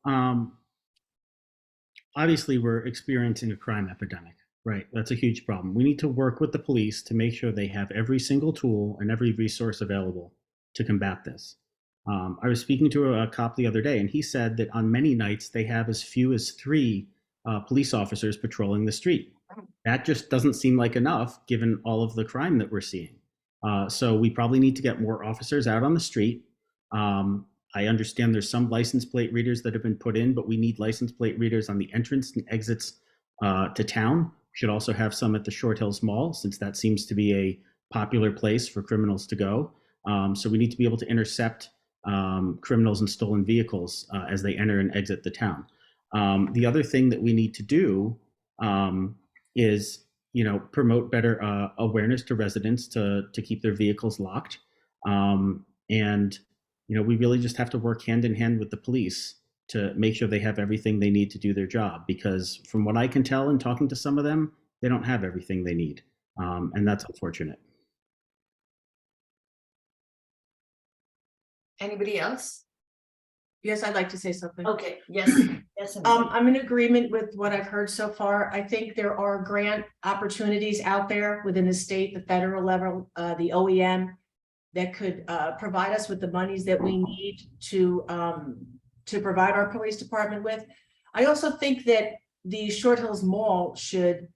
obviously we're experiencing a crime epidemic, right? That's a huge problem. We need to work with the police to make sure they have every single tool and every resource available to combat this. I was speaking to a cop the other day, and he said that on many nights they have as few as 3 police officers patrolling the street. That just doesn't seem like enough given all of the crime that we're seeing. So we probably need to get more officers out on the street. I understand there's some license plate readers that have been put in, but we need license plate readers on the entrance and exits to town. We should also have some at the Short Hills Mall, since that seems to be a popular place for criminals to go. So we need to be able to intercept criminals and stolen vehicles as they enter and exit the town. The other thing that we need to do is, promote better awareness to residents to keep their vehicles locked. And we really just have to work hand in hand with the police to make sure they have everything they need to do their job. Because from what I can tell in talking to some of them, they don't have everything they need. And that's unfortunate. Anybody else? Yes, I'd like to say something. Okay, yes, yes. I'm in agreement with what I've heard so far. I think there are grant opportunities out there within the state, the federal level, the OEM, that could provide us with the monies that we need to provide our police department with. I also think that the Short Hills Mall should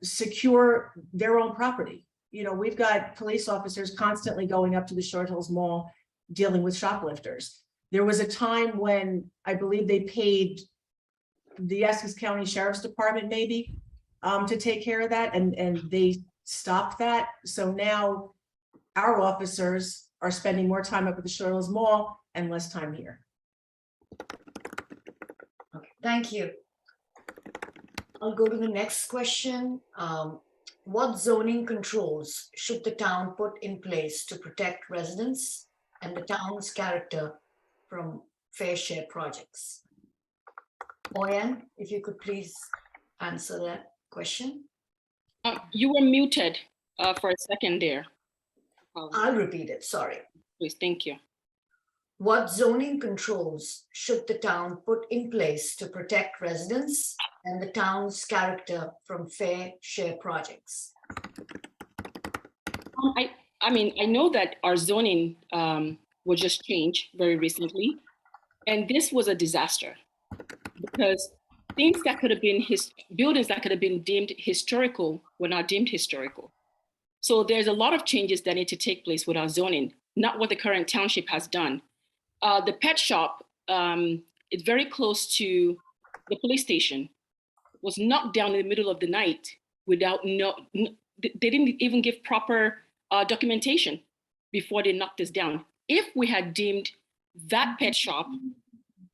secure their own property. We've got police officers constantly going up to the Short Hills Mall dealing with shoplifters. There was a time when I believe they paid the Essex County Sheriff's Department maybe to take care of that, and they stopped that. So now our officers are spending more time up at the Short Hills Mall and less time here. Okay, thank you. I'll go to the next question. What zoning controls should the town put in place to protect residents and the town's character from fair share projects? Oyen, if you could please answer that question. You were muted for a second there. I'll repeat it, sorry. Please, thank you. What zoning controls should the town put in place to protect residents and the town's character from fair share projects? I know that our zoning was just changed very recently, and this was a disaster because things that could have been buildings that could have been deemed historical were not deemed historical. So there's a lot of changes that need to take place with our zoning, not what the current township has done. The pet shop is very close to the police station, was knocked down in the middle of the night without they didn't even give proper documentation before they knocked this down. If we had deemed that pet shop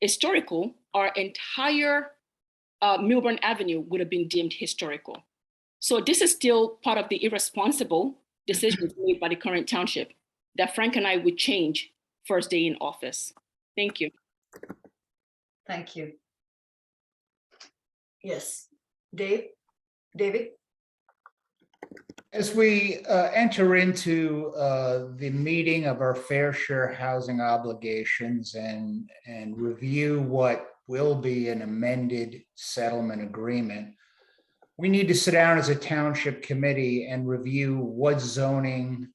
historical, our entire Millburn Avenue would have been deemed historical. So this is still part of the irresponsible decisions made by the current township that Frank and I would change first day in office. Thank you. Thank you. Yes, David? As we enter into the meeting of our fair share housing obligations and review what will be an amended settlement agreement, we need to sit down as a township committee and review what zoning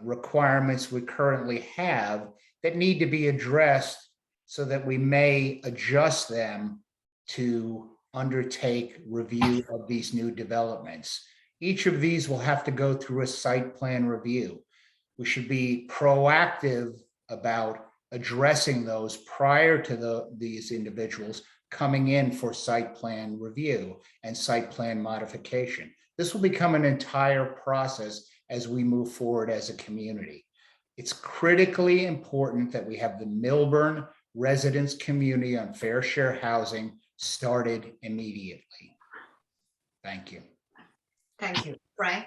requirements we currently have that need to be addressed so that we may adjust them to undertake review of these new developments. Each of these will have to go through a site plan review. We should be proactive about addressing those prior to these individuals coming in for site plan review and site plan modification. This will become an entire process as we move forward as a community. It's critically important that we have the Millburn residents community on fair share housing started immediately. Thank you. Thank you. Frank?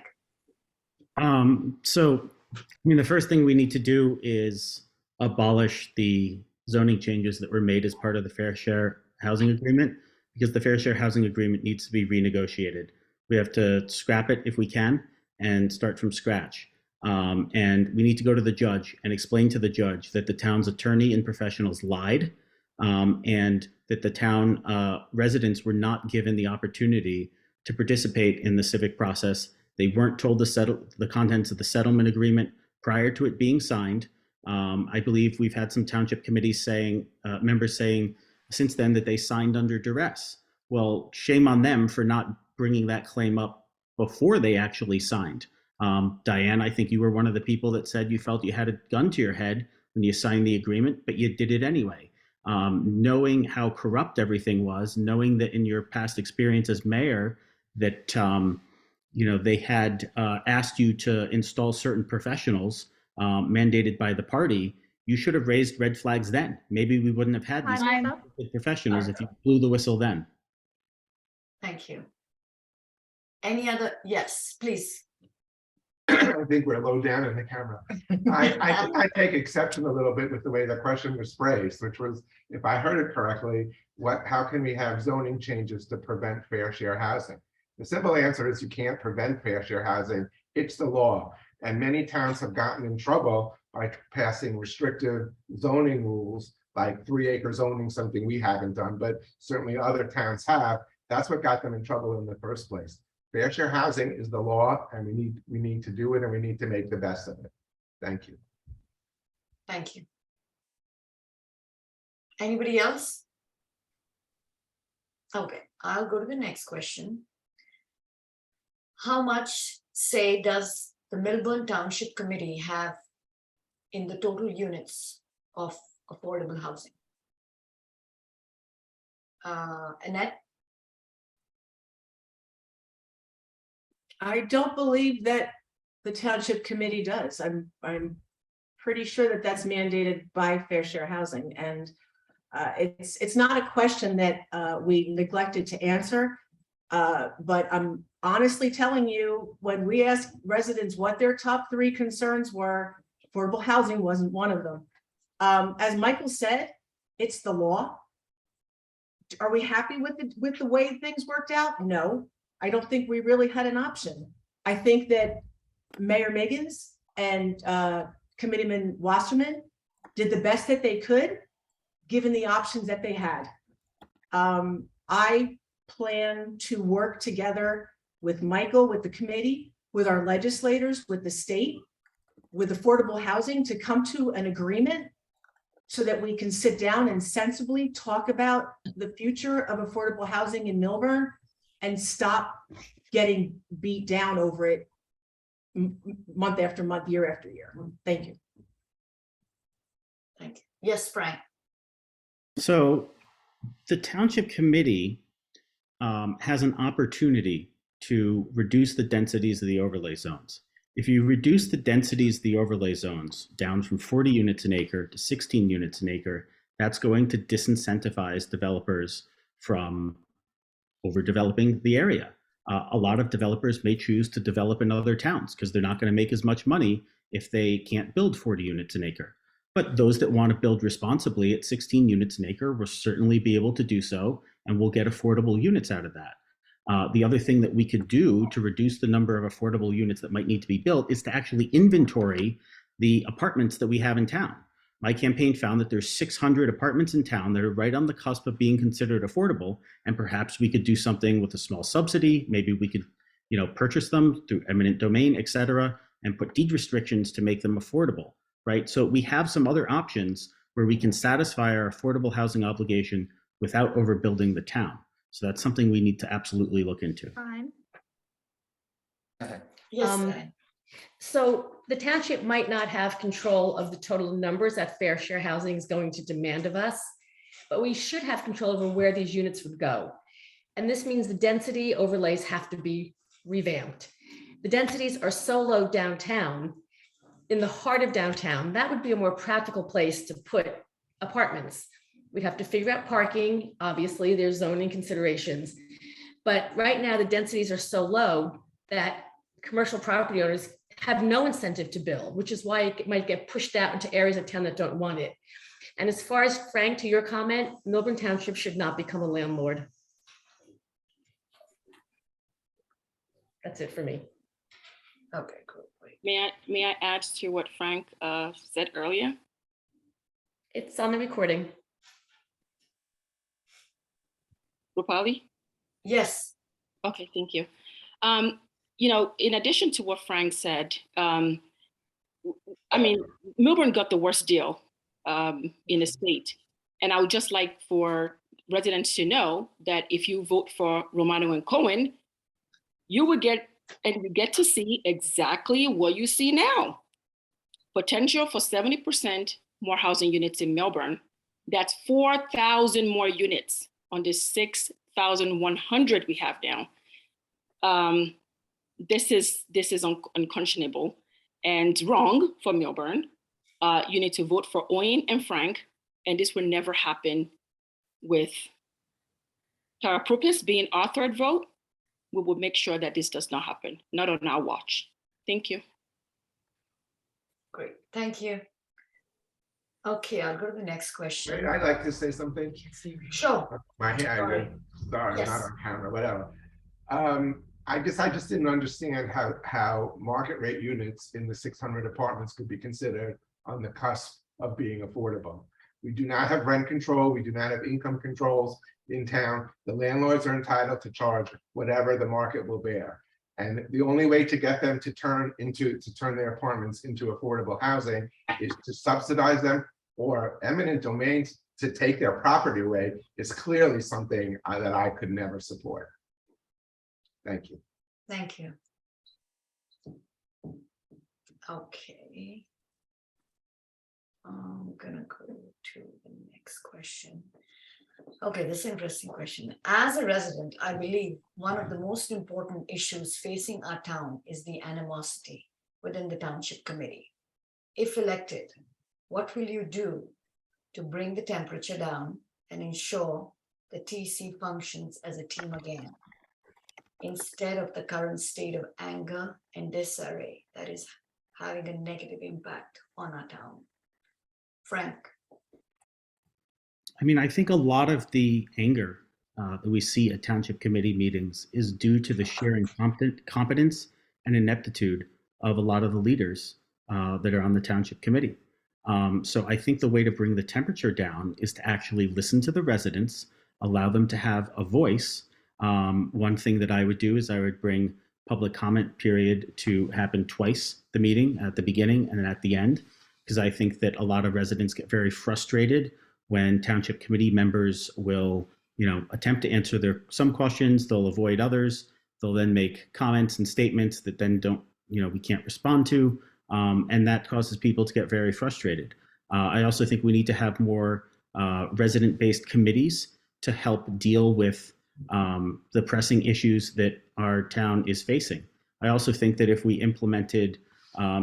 So, I mean, the first thing we need to do is abolish the zoning changes that were made as part of the Fair Share Housing Agreement, because the Fair Share Housing Agreement needs to be renegotiated. We have to scrap it if we can and start from scratch. And we need to go to the judge and explain to the judge that the town's attorney and professionals lied, and that the town residents were not given the opportunity to participate in the civic process. They weren't told the contents of the settlement agreement prior to it being signed. I believe we've had some township committees members saying since then that they signed under duress. Well, shame on them for not bringing that claim up before they actually signed. Diane, I think you were one of the people that said you felt you had a gun to your head when you signed the agreement, but you did it anyway. Knowing how corrupt everything was, knowing that in your past experience as mayor that they had asked you to install certain professionals mandated by the party, you should have raised red flags then. Maybe we wouldn't have had these Time is up. professionals if you blew the whistle then. Thank you. Any other? Yes, please. I think we're low down in the camera. I take exception a little bit with the way the question was phrased, which was, if I heard it correctly, how can we have zoning changes to prevent fair share housing? The simple answer is you can't prevent fair share housing. It's the law. And many towns have gotten in trouble by passing restrictive zoning rules, like 3-acre zoning, something we haven't done, but certainly other towns have. That's what got them in trouble in the first place. Fair share housing is the law, and we need to do it, and we need to make the best of it. Thank you. Thank you. Anybody else? Okay, I'll go to the next question. How much say does the Millburn Township Committee have in the total units of affordable housing? Annette? I don't believe that the township committee does. I'm pretty sure that that's mandated by fair share housing, and it's not a question that we neglected to answer. But I'm honestly telling you, when we asked residents what their top 3 concerns were, affordable housing wasn't one of them. As Michael said, it's the law. Are we happy with the way things worked out? No. I don't think we really had an option. I think that Mayor Miggins and Committeeman Wasserman did the best that they could, given the options that they had. I plan to work together with Michael, with the committee, with our legislators, with the state, with affordable housing to come to an agreement so that we can sit down and sensibly talk about the future of affordable housing in Millburn and stop getting beat down over it month after month, year after year. Thank you. Thank you. Yes, Frank. So the township committee has an opportunity to reduce the densities of the overlay zones. If you reduce the densities of the overlay zones down from 40 units an acre to 16 units an acre, that's going to disincentivize developers from overdeveloping the area. A lot of developers may choose to develop in other towns because they're not going to make as much money if they can't build 40 units an acre. But those that want to build responsibly at 16 units an acre will certainly be able to do so, and we'll get affordable units out of that. The other thing that we could do to reduce the number of affordable units that might need to be built is to actually inventory the apartments that we have in town. My campaign found that there's 600 apartments in town that are right on the cusp of being considered affordable, and perhaps we could do something with a small subsidy. Maybe we could, purchase them through eminent domain, et cetera, and put deed restrictions to make them affordable, right? So we have some other options where we can satisfy our affordable housing obligation without overbuilding the town. So that's something we need to absolutely look into. Time. Yes. So the township might not have control of the total numbers that Fair Share Housing is going to demand of us, but we should have control over where these units would go. And this means the density overlays have to be revamped. The densities are so low downtown, in the heart of downtown, that would be a more practical place to put apartments. We'd have to figure out parking. Obviously, there's zoning considerations. But right now, the densities are so low that commercial property owners have no incentive to build, which is why it might get pushed out into areas of town that don't want it. And as far as Frank, to your comment, Millburn Township should not become a landlord. That's it for me. Okay, cool. Great. May I add to what Frank said earlier? It's on the recording. Rupali? Yes, Okay, thank you. You know, in addition to what Frank said, I mean, Millburn got the worst deal in the state. And I would just like for residents to know that if you vote for Romano and Cohen, you would get to see exactly what you see now. Potential for 70% more housing units in Millburn. That's 4,000 more units on the 6,100 we have now. This is unconscionable and wrong for Millburn. You need to vote for Owen and Frank, and this will never happen with Tara Propis being our third vote. We will make sure that this does not happen, not on our watch. Thank you. great. Thank you. Okay, I'll go to the next question. I'd like to say something. Sure. My hand, Sorry. sorry, Yes. not on camera, whatever. I just didn't understand how market rate units in the 600 apartments could be considered on the cusp of being affordable. We do not have rent control. We do not have income controls in town. The landlords are entitled to charge whatever the market will bear. And the only way to get them to turn their apartments into affordable housing is to subsidize them, or eminent domains to take their property away is clearly something that I could never support. Thank you. Thank you. Okay. I'm gonna go to the next question. Okay, this is an interesting question. As a resident, I believe one of the most important issues facing our town is the animosity within the township committee. If elected, what will you do to bring the temperature down and ensure the TC functions as a team again, instead of the current state of anger and disarray that is having a negative impact on our town? Frank. I mean, I think a lot of the anger that we see at township committee meetings is due to the sheer incompetence and ineptitude of a lot of the leaders that are on the township committee. So I think the way to bring the temperature down is to actually listen to the residents, allow them to have a voice. One thing that I would do is I would bring public comment period to happen twice the meeting, at the beginning and at the end, because I think that a lot of residents get very frustrated when township committee members will, attempt to answer some questions, they'll avoid others, they'll then make comments and statements that then we can't respond to, and that causes people to get very frustrated. I also think we need to have more resident-based committees to help deal with the pressing issues that our town is facing. I also think that if we implemented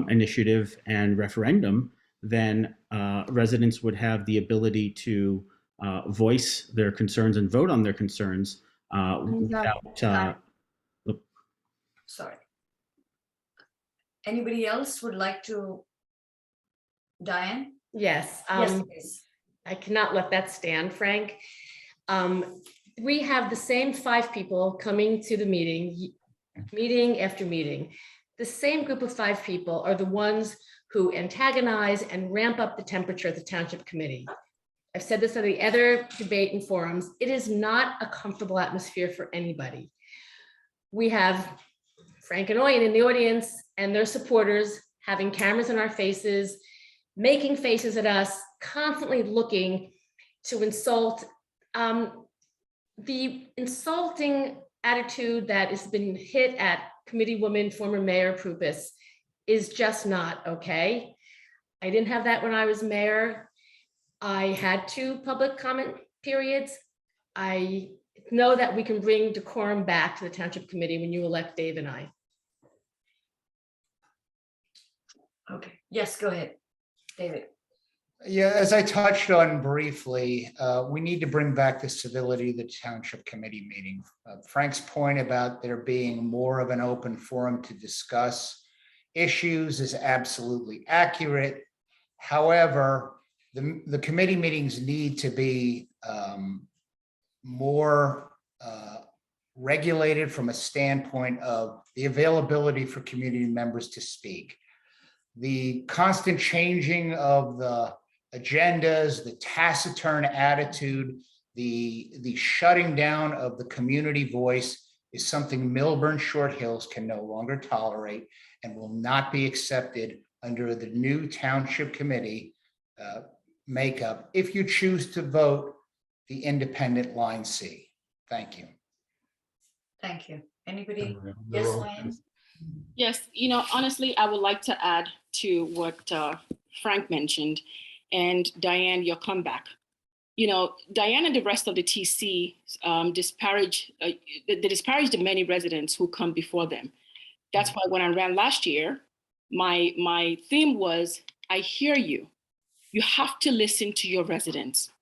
initiative and referendum, then residents would have the ability to voice their concerns and vote on their concerns without. Sorry. Anybody else would like to? Diane? Yes. Yes, please. I cannot let that stand, Frank. We have the same 5 people coming to the meeting after meeting. The same group of 5 people are the ones who antagonize and ramp up the temperature at the township committee. I've said this at the other debate and forums. It is not a comfortable atmosphere for anybody. We have Frank and Oyen in the audience and their supporters having cameras in our faces, making faces at us, constantly looking to insult. The insulting attitude that has been hit at Committeewoman, former Mayor Prupis, is just not okay. I didn't have that when I was mayor. I had 2 public comment periods. I know that we can bring decorum back to the township committee when you elect Dave and I. Okay, yes, go ahead, David. Yeah, as I touched on briefly, we need to bring back the civility of the township committee meeting. Frank's point about there being more of an open forum to discuss issues is absolutely accurate. However, the committee meetings need to be more regulated from a standpoint of the availability for community members to speak. The constant changing of the agendas, the taciturn attitude, the shutting down of the community voice is something Millburn Short Hills can no longer tolerate and will not be accepted under the new township committee makeup if you choose to vote the independent line C. Thank you. Thank you. Anybody? The Yes, roll, Lynn? please. Yes, honestly, I would like to add to what Frank mentioned, and Diane, your comeback. Diane and the rest of the TC disparage the many residents who come before them. That's why when I ran last year, my theme was, I hear you. You have to listen to your residents.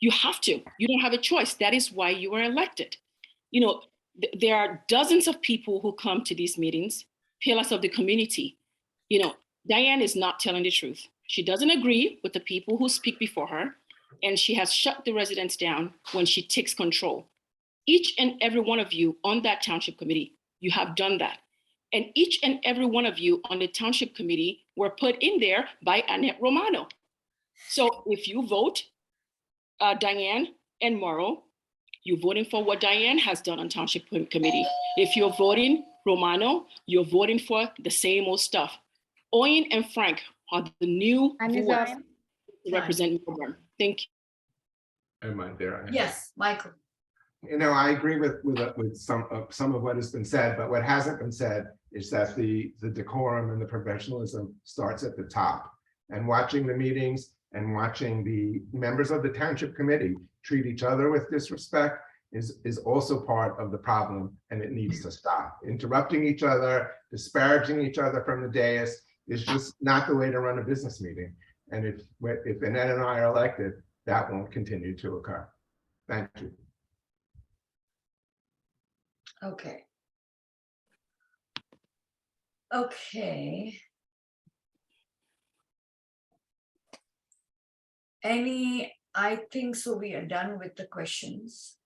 You have to. You don't have a choice. That is why you were elected. There are dozens of people who come to these meetings, pillars of the community. Diane is not telling the truth. She doesn't agree with the people who speak before her, and she has shut the residents down when she takes control. Each and every one of you on that township committee, you have done that. And each and every one of you on the township committee were put in there by Annette Romano. So if you vote Diane and Morrow, you're voting for what Diane has done on township committee. If you're voting Romano, you're voting for the same old stuff. Owen and Frank are the new Time is voice up. to represent Millburn. Thank you. Am I there? Yes, Michael. I agree with some of what has been said, but what hasn't been said is that the decorum and the professionalism starts at the top. And watching the meetings and watching the members of the township committee treat each other with disrespect is also part of the problem, and it needs to stop. Interrupting each other, disparaging each other from the dais is just not the way to run a business meeting. And if Annette and I are elected, that won't continue to occur. Thank you. Okay. Okay. I think so we are done with the questions.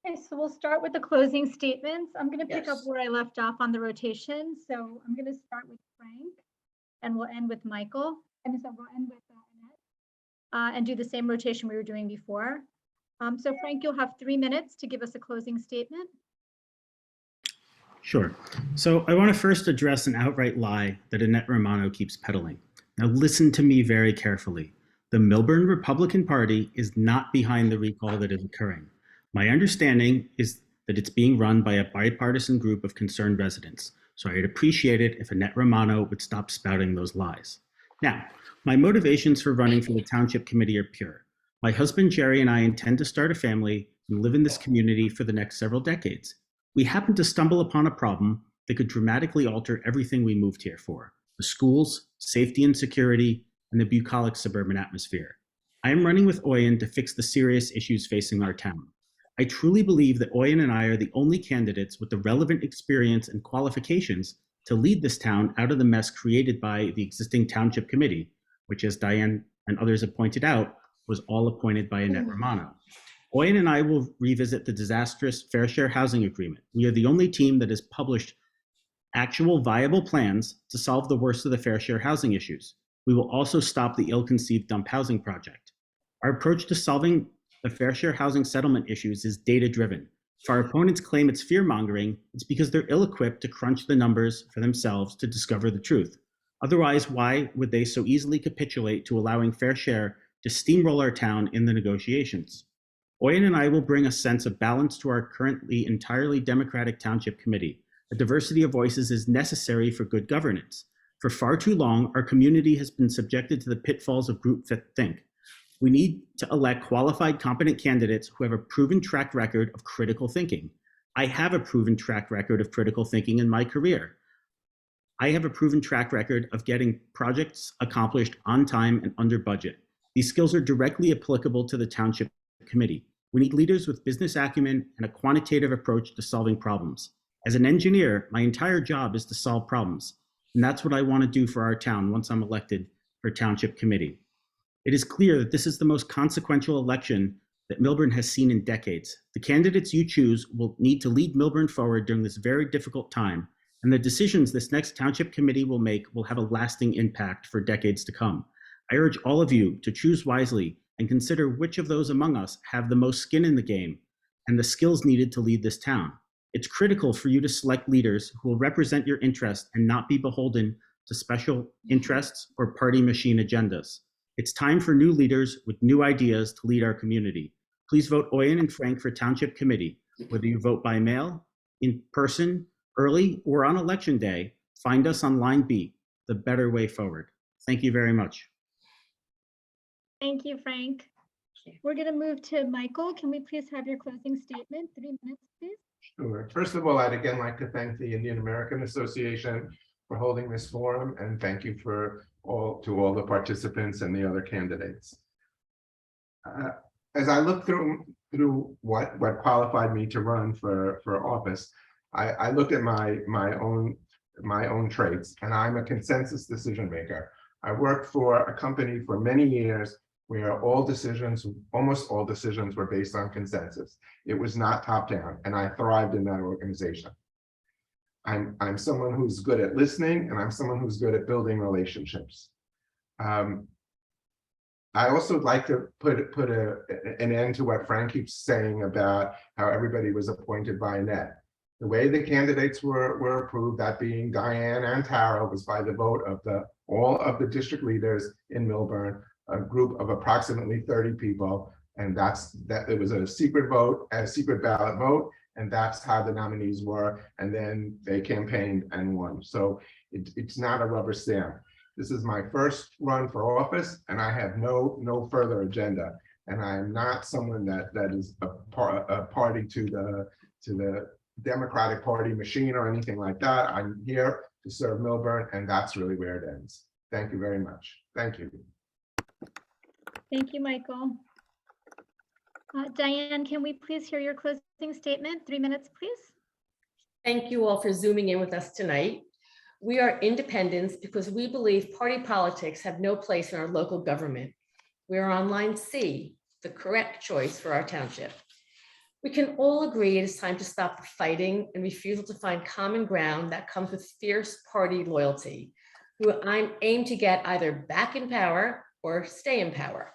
Okay, so we'll start with the closing statements. I'm going to pick up Yes. where I left off on the rotation. So I'm going to start with Frank and we'll end with Michael. And so we'll end with Annette and do the same rotation we were doing before. So Frank, you'll have 3 minutes to give us a closing statement. Sure. So I want to first address an outright lie that Annette Romano keeps peddling. Now listen to me very carefully. The Millburn Republican Party is not behind the recall that is occurring. My understanding is that it's being run by a bipartisan group of concerned residents. So I'd appreciate it if Annette Romano would stop spouting those lies. Now, my motivations for running for the Township Committee are pure. My husband Jerry and I intend to start a family and live in this community for the next several decades. We happen to stumble upon a problem that could dramatically alter everything we moved here for: the schools, safety and security, and the bucolic suburban atmosphere. I am running with Oyen to fix the serious issues facing our town. I truly believe that Oyen and I are the only candidates with the relevant experience and qualifications to lead this town out of the mess created by the existing Township Committee, which, as Diane and others have pointed out, was all appointed by Annette Romano. Oyen and I will revisit the disastrous Fair Share Housing Agreement. We are the only team that has published actual viable plans to solve the worst of the fair share housing issues. We will also stop the ill-conceived dump housing project. Our approach to solving the fair share housing settlement issues is data-driven. If our opponents claim it's fear-mongering, it's because they're ill-equipped to crunch the numbers for themselves to discover the truth. Otherwise, why would they so easily capitulate to allowing fair share to steamroll our town in the negotiations? Oyen and I will bring a sense of balance to our currently entirely Democratic Township Committee. A diversity of voices is necessary for good governance. For far too long, our community has been subjected to the pitfalls of groupthink. We need to elect qualified, competent candidates who have a proven track record of critical thinking. I have a proven track record of critical thinking in my career. I have a proven track record of getting projects accomplished on time and under budget. These skills are directly applicable to the Township Committee. We need leaders with business acumen and a quantitative approach to solving problems. As an engineer, my entire job is to solve problems, and that's what I want to do for our town once I'm elected for Township Committee. It is clear that this is the most consequential election that Millburn has seen in decades. The candidates you choose will need to lead Millburn forward during this very difficult time, and the decisions this next Township Committee will make will have a lasting impact for decades to come. I urge all of you to choose wisely and consider which of those among us have the most skin in the game and the skills needed to lead this town. It's critical for you to select leaders who will represent your interests and not be beholden to special interests or party machine agendas. It's time for new leaders with new ideas to lead our community. Please vote Oyen and Frank for Township Committee. Whether you vote by mail, in person, early, or on election day, find us on Line B, the better way forward. Thank you very much. Thank you, Frank. We're going to move to Michael. Can we please have your closing statement? 3 minutes, please. Sure. First of all, I'd again like to thank the Indian American Association for holding this forum, and thank you to all the participants and the other candidates. As I look through what qualified me to run for office, I looked at my own traits, and I'm a consensus decision maker. I worked for a company for many years where almost all decisions were based on consensus. It was not top down, and I thrived in that organization. I'm someone who's good at listening, and I'm someone who's good at building relationships. I also would like to put an end to what Frank keeps saying about how everybody was appointed by net. The way the candidates were approved, that being Diane and Tara, was by the vote of all of the district leaders in Millburn, a group of approximately 30 people, and it was a secret vote, a secret ballot vote, and that's how the nominees were, and then they campaigned and won. So it's not a rubber stamp. This is my first run for office, and I have no further agenda, and I am not someone that is a party to the Democratic Party machine or anything like that. I'm here to serve Millburn, and that's really where it ends. Thank you very much. Thank you. Thank you, Michael. Diane, can we please hear your closing statement? 3 minutes, please. Thank you all for zooming in with us tonight. We are independents because we believe party politics have no place in our local government. We are on line C, the correct choice for our township. We can all agree it is time to stop the fighting and refusal to find common ground that comes with fierce party loyalty, who aim to get either back in power or stay in power.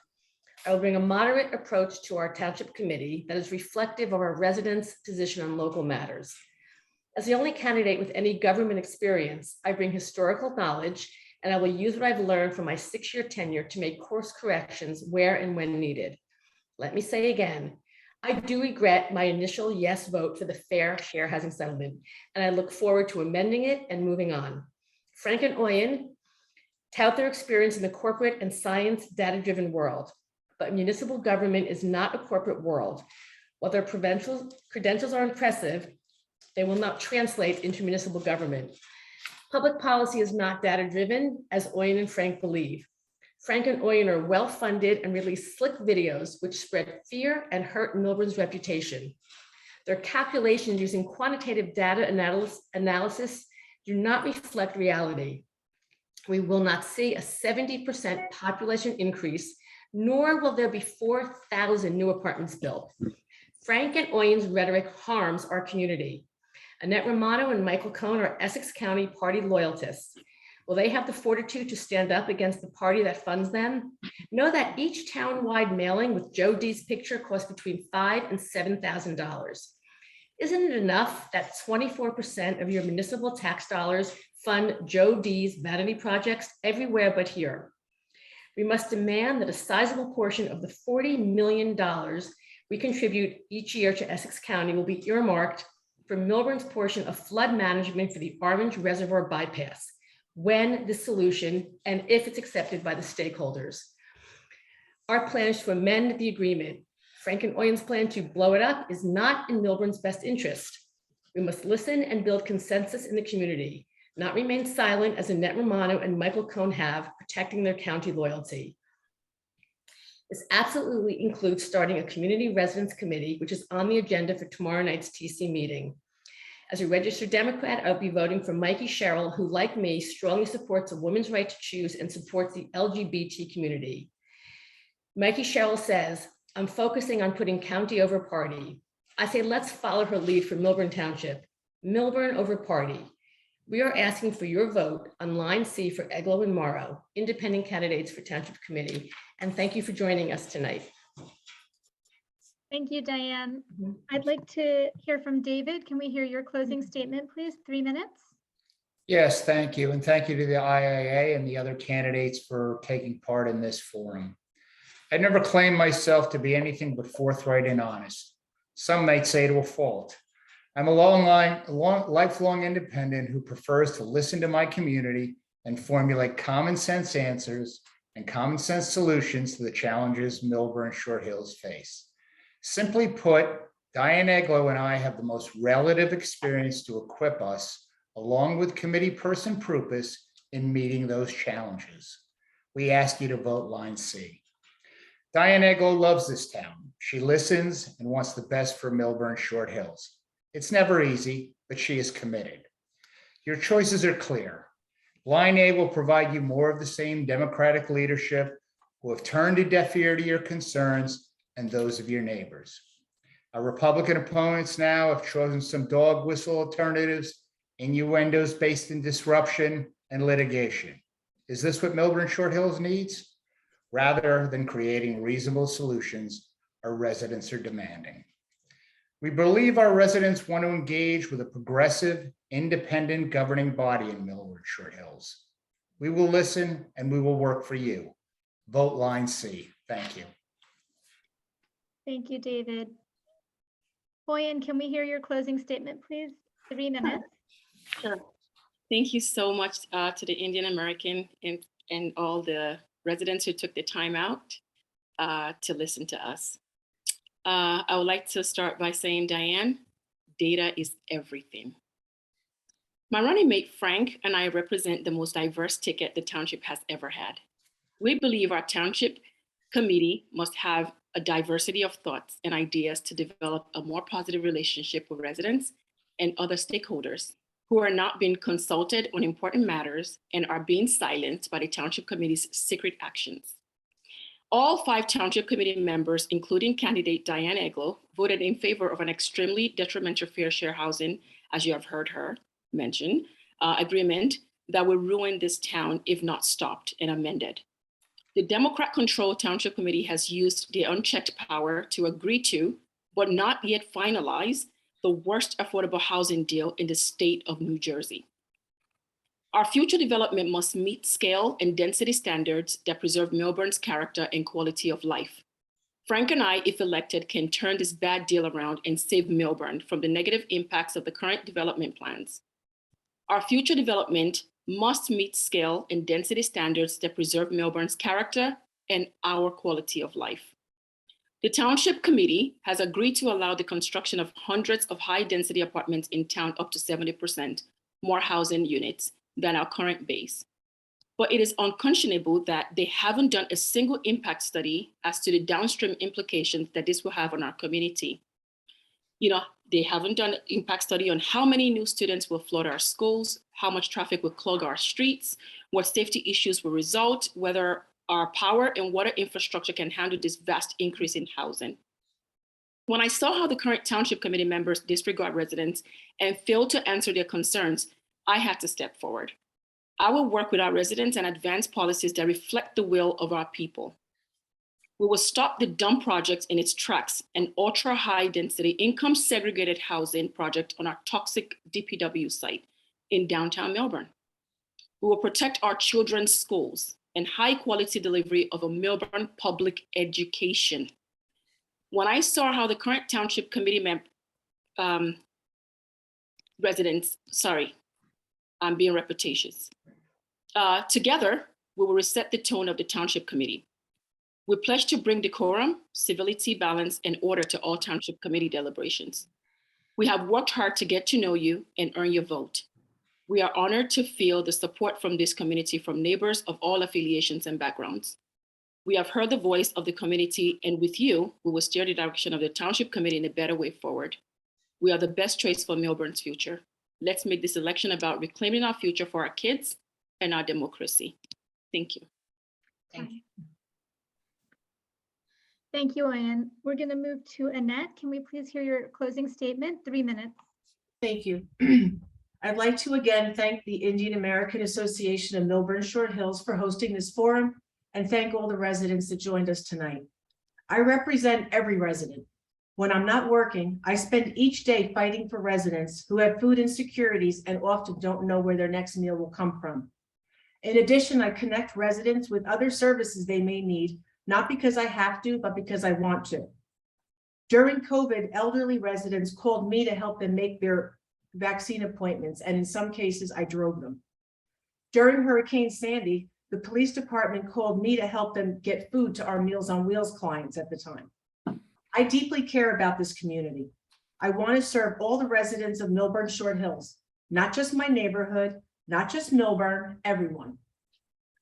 I will bring a moderate approach to our township committee that is reflective of our residents' position on local matters. As the only candidate with any government experience, I bring historical knowledge, and I will use what I've learned from my 6-year tenure to make course corrections where and when needed. Let me say again, I do regret my initial yes vote for the fair share housing settlement, and I look forward to amending it and moving on. Frank and Oyen tout their experience in the corporate and science data-driven world, but municipal government is not a corporate world. While their credentials are impressive, they will not translate into municipal government. Public policy is not data-driven, as Oyen and Frank believe. Frank and Oyen are well-funded and release slick videos which spread fear and hurt Millburn's reputation. Their calculations using quantitative data analysis do not reflect reality. We will not see a 70% population increase, nor will there be 4,000 new apartments built. Frank and Oyen's rhetoric harms our community. Annette Romano and Michael Cohn are Essex County party loyalists. Will they have the fortitude to stand up against the party that funds them? Know that each town-wide mailing with Joe D's picture costs between $5,000 and $7,000. Isn't it enough that 24% of your municipal tax dollars fund Joe D's vanity projects everywhere but here? We must demand that a sizable portion of the $40 million we contribute each year to Essex County will be earmarked for Millburn's portion of flood management for the Orange Reservoir bypass, when the solution and if it's accepted by the stakeholders. Our plan is to amend the agreement. Frank and Oyen's plan to blow it up is not in Millburn's best interest. We must listen and build consensus in the community, not remain silent as Annette Romano and Michael Cohn have, protecting their county loyalty. This absolutely includes starting a community residence committee, which is on the agenda for tomorrow night's TC meeting. As a registered Democrat, I'll be voting for Mikey Sherrill, who, like me, strongly supports a woman's right to choose and supports the LGBT community. Mikey Sherrill says, I'm focusing on putting county over party. I say, let's follow her lead for Millburn Township. Millburn over party. We are asking for your vote on line C for Eglo and Morrow, independent candidates for Township Committee. And thank you for joining us tonight. Thank you, Diane. Mhm. I'd like to hear from David. Can we hear your closing statement, please? 3 minutes. Yes, thank you. And thank you to the IAA and the other candidates for taking part in this forum. I never claimed myself to be anything but forthright and honest. Some might say to a fault. I'm a lifelong independent who prefers to listen to my community and formulate common sense answers and common sense solutions to the challenges Millburn Short Hills face. Simply put, Diane Eglo and I have the most relative experience to equip us, along with committee person Prupus, in meeting those challenges. We ask you to vote line C. Diane Eglo loves this town. She listens and wants the best for Millburn Short Hills. It's never easy, but she is committed. Your choices are clear. Line A will provide you more of the same Democratic leadership who have turned a deaf ear to your concerns and those of your neighbors. Our Republican opponents now have chosen some dog whistle alternatives, innuendos based in disruption and litigation. Is this what Millburn Short Hills needs? Rather than creating reasonable solutions our residents are demanding. We believe our residents want to engage with a progressive, independent governing body in Millburn Short Hills. We will listen and we will work for you. Vote line C. Thank you. Thank you, David. Oyen, can we hear your closing statement, please? 3 minutes. Sure. Thank you so much to the Indian American and all the residents who took the time out to listen to us. I would like to start by saying, Diane, data is everything. My running mate, Frank, and I represent the most diverse ticket the township has ever had. We believe our township committee must have a diversity of thoughts and ideas to develop a more positive relationship with residents and other stakeholders who are not being consulted on important matters and are being silenced by the township committee's secret actions. All 5 township committee members, including candidate Diane Eglo, voted in favor of an extremely detrimental fair share housing, as you have heard her mention, agreement that will ruin this town if not stopped and amended. The Democrat-controlled Township Committee has used their unchecked power to agree to, but not yet finalize, the worst affordable housing deal in the state of New Jersey. Our future development must meet scale and density standards that preserve Millburn's character and quality of life. Frank and I, if elected, can turn this bad deal around and save Millburn from the negative impacts of the current development plans. Our future development must meet scale and density standards that preserve Millburn's character and our quality of life. The Township Committee has agreed to allow the construction of hundreds of high-density apartments in town, up to 70% more housing units than our current base. But it is unconscionable that they haven't done a single impact study as to the downstream implications that this will have on our community. They haven't done an impact study on how many new students will flood our schools, how much traffic will clog our streets, what safety issues will result, whether our power and water infrastructure can handle this vast increase in housing. When I saw how the current Township Committee members disregard residents and fail to answer their concerns, I had to step forward. I will work with our residents and advance policies that reflect the will of our people. We will stop the dump project in its tracks, an ultra high density income segregated housing project on our toxic DPW site in downtown Millburn. We will protect our children's schools and high quality delivery of a Millburn public education. When I saw how the current Township Committee residents, sorry, I'm being repetitious. Together, we will reset the tone of the Township Committee. We pledge to bring decorum, civility, balance, and order to all Township Committee deliberations. We have worked hard to get to know you and earn your vote. We are honored to feel the support from this community from neighbors of all affiliations and backgrounds. We have heard the voice of the community, and with you, we will steer the direction of the Township Committee in a better way forward. We are the best choice for Millburn's future. Let's make this election about reclaiming our future for our kids and our democracy. Thank you. Thank you. Thank you, Ann. We're going to move to Annette. Can we please hear your closing statement? 3 minutes. Thank you. I'd like to again thank the Indian American Association of Millburn Short Hills for hosting this forum and thank all the residents that joined us tonight. I represent every resident. When I'm not working, I spend each day fighting for residents who have food insecurities and often don't know where their next meal will come from. In addition, I connect residents with other services they may need, not because I have to, but because I want to. During COVID, elderly residents called me to help them make their vaccine appointments, and in some cases, I drove them. During Hurricane Sandy, the police department called me to help them get food to our Meals on Wheels clients at the time. I deeply care about this community. I want to serve all the residents of Millburn Short Hills, not just my neighborhood, not just Millburn, everyone.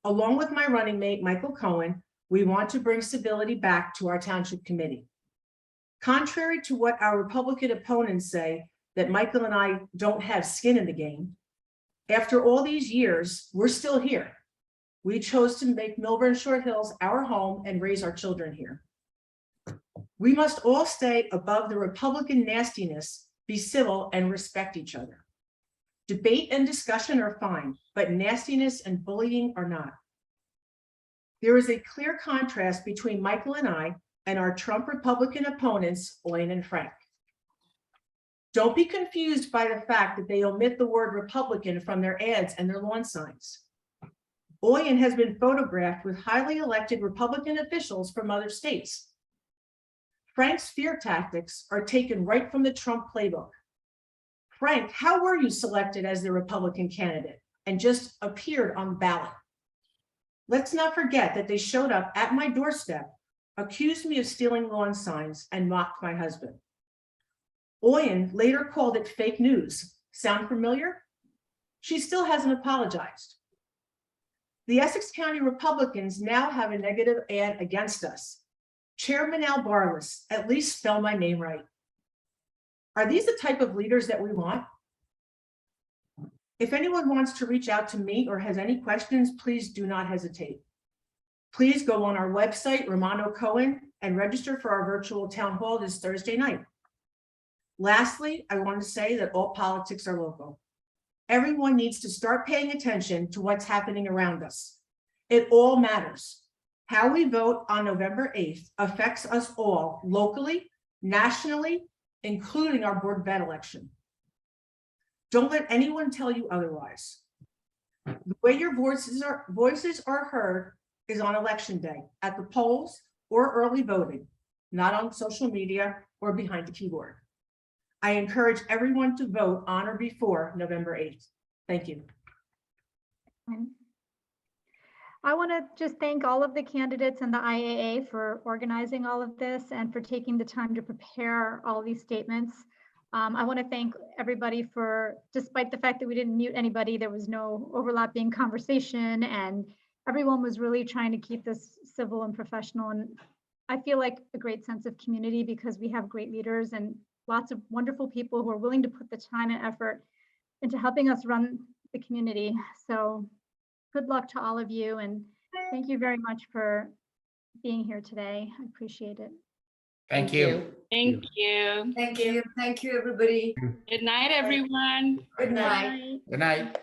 Along with my running mate, Michael Cohen, we want to bring stability back to our Township Committee. Contrary to what our Republican opponents say, that Michael and I don't have skin in the game, after all these years, we're still here. We chose to make Millburn Short Hills our home and raise our children here. We must all stay above the Republican nastiness, be civil, and respect each other. Debate and discussion are fine, but nastiness and bullying are not. There is a clear contrast between Michael and I and our Trump Republican opponents, Oyen and Frank. Don't be confused by the fact that they omit the word Republican from their ads and their lawn signs. Oyen has been photographed with highly elected Republican officials from other states. Frank's fear tactics are taken right from the Trump playbook. Frank, how were you selected as the Republican candidate and just appeared on the ballot? Let's not forget that they showed up at my doorstep, accused me of stealing lawn signs, and mocked my husband. Oyen later called it fake news. Sound familiar? She still hasn't apologized. The Essex County Republicans now have a negative ad against us. Chairman Al Barless, at least spell my name right. Are these the type of leaders that we want? If anyone wants to reach out to me or has any questions, please do not hesitate. Please go on our website, Romano Cohen, and register for our virtual town hall this Thursday night. Lastly, I want to say that all politics are local. Everyone needs to start paying attention to what's happening around us. It all matters. How we vote on November 8th affects us all locally, nationally, including our Board of Ed election. Don't let anyone tell you otherwise. The way your voices are heard is on election day, at the polls or early voting, not on social media or behind the keyboard. I encourage everyone to vote on or before November 8th. Thank you. I want to just thank all of the candidates and the IAA for organizing all of this and for taking the time to prepare all these statements. I want to thank everybody for, despite the fact that we didn't mute anybody, there was no overlapping conversation and everyone was really trying to keep this civil and professional. And I feel like a great sense of community because we have great leaders and lots of wonderful people who are willing to put the time and effort into helping us run the community. So good luck to all of you. And thank you very much for being here today. I appreciate it. Thank you. Thank you. Thank you. Thank you, everybody. Good night, everyone. Good night. Good night.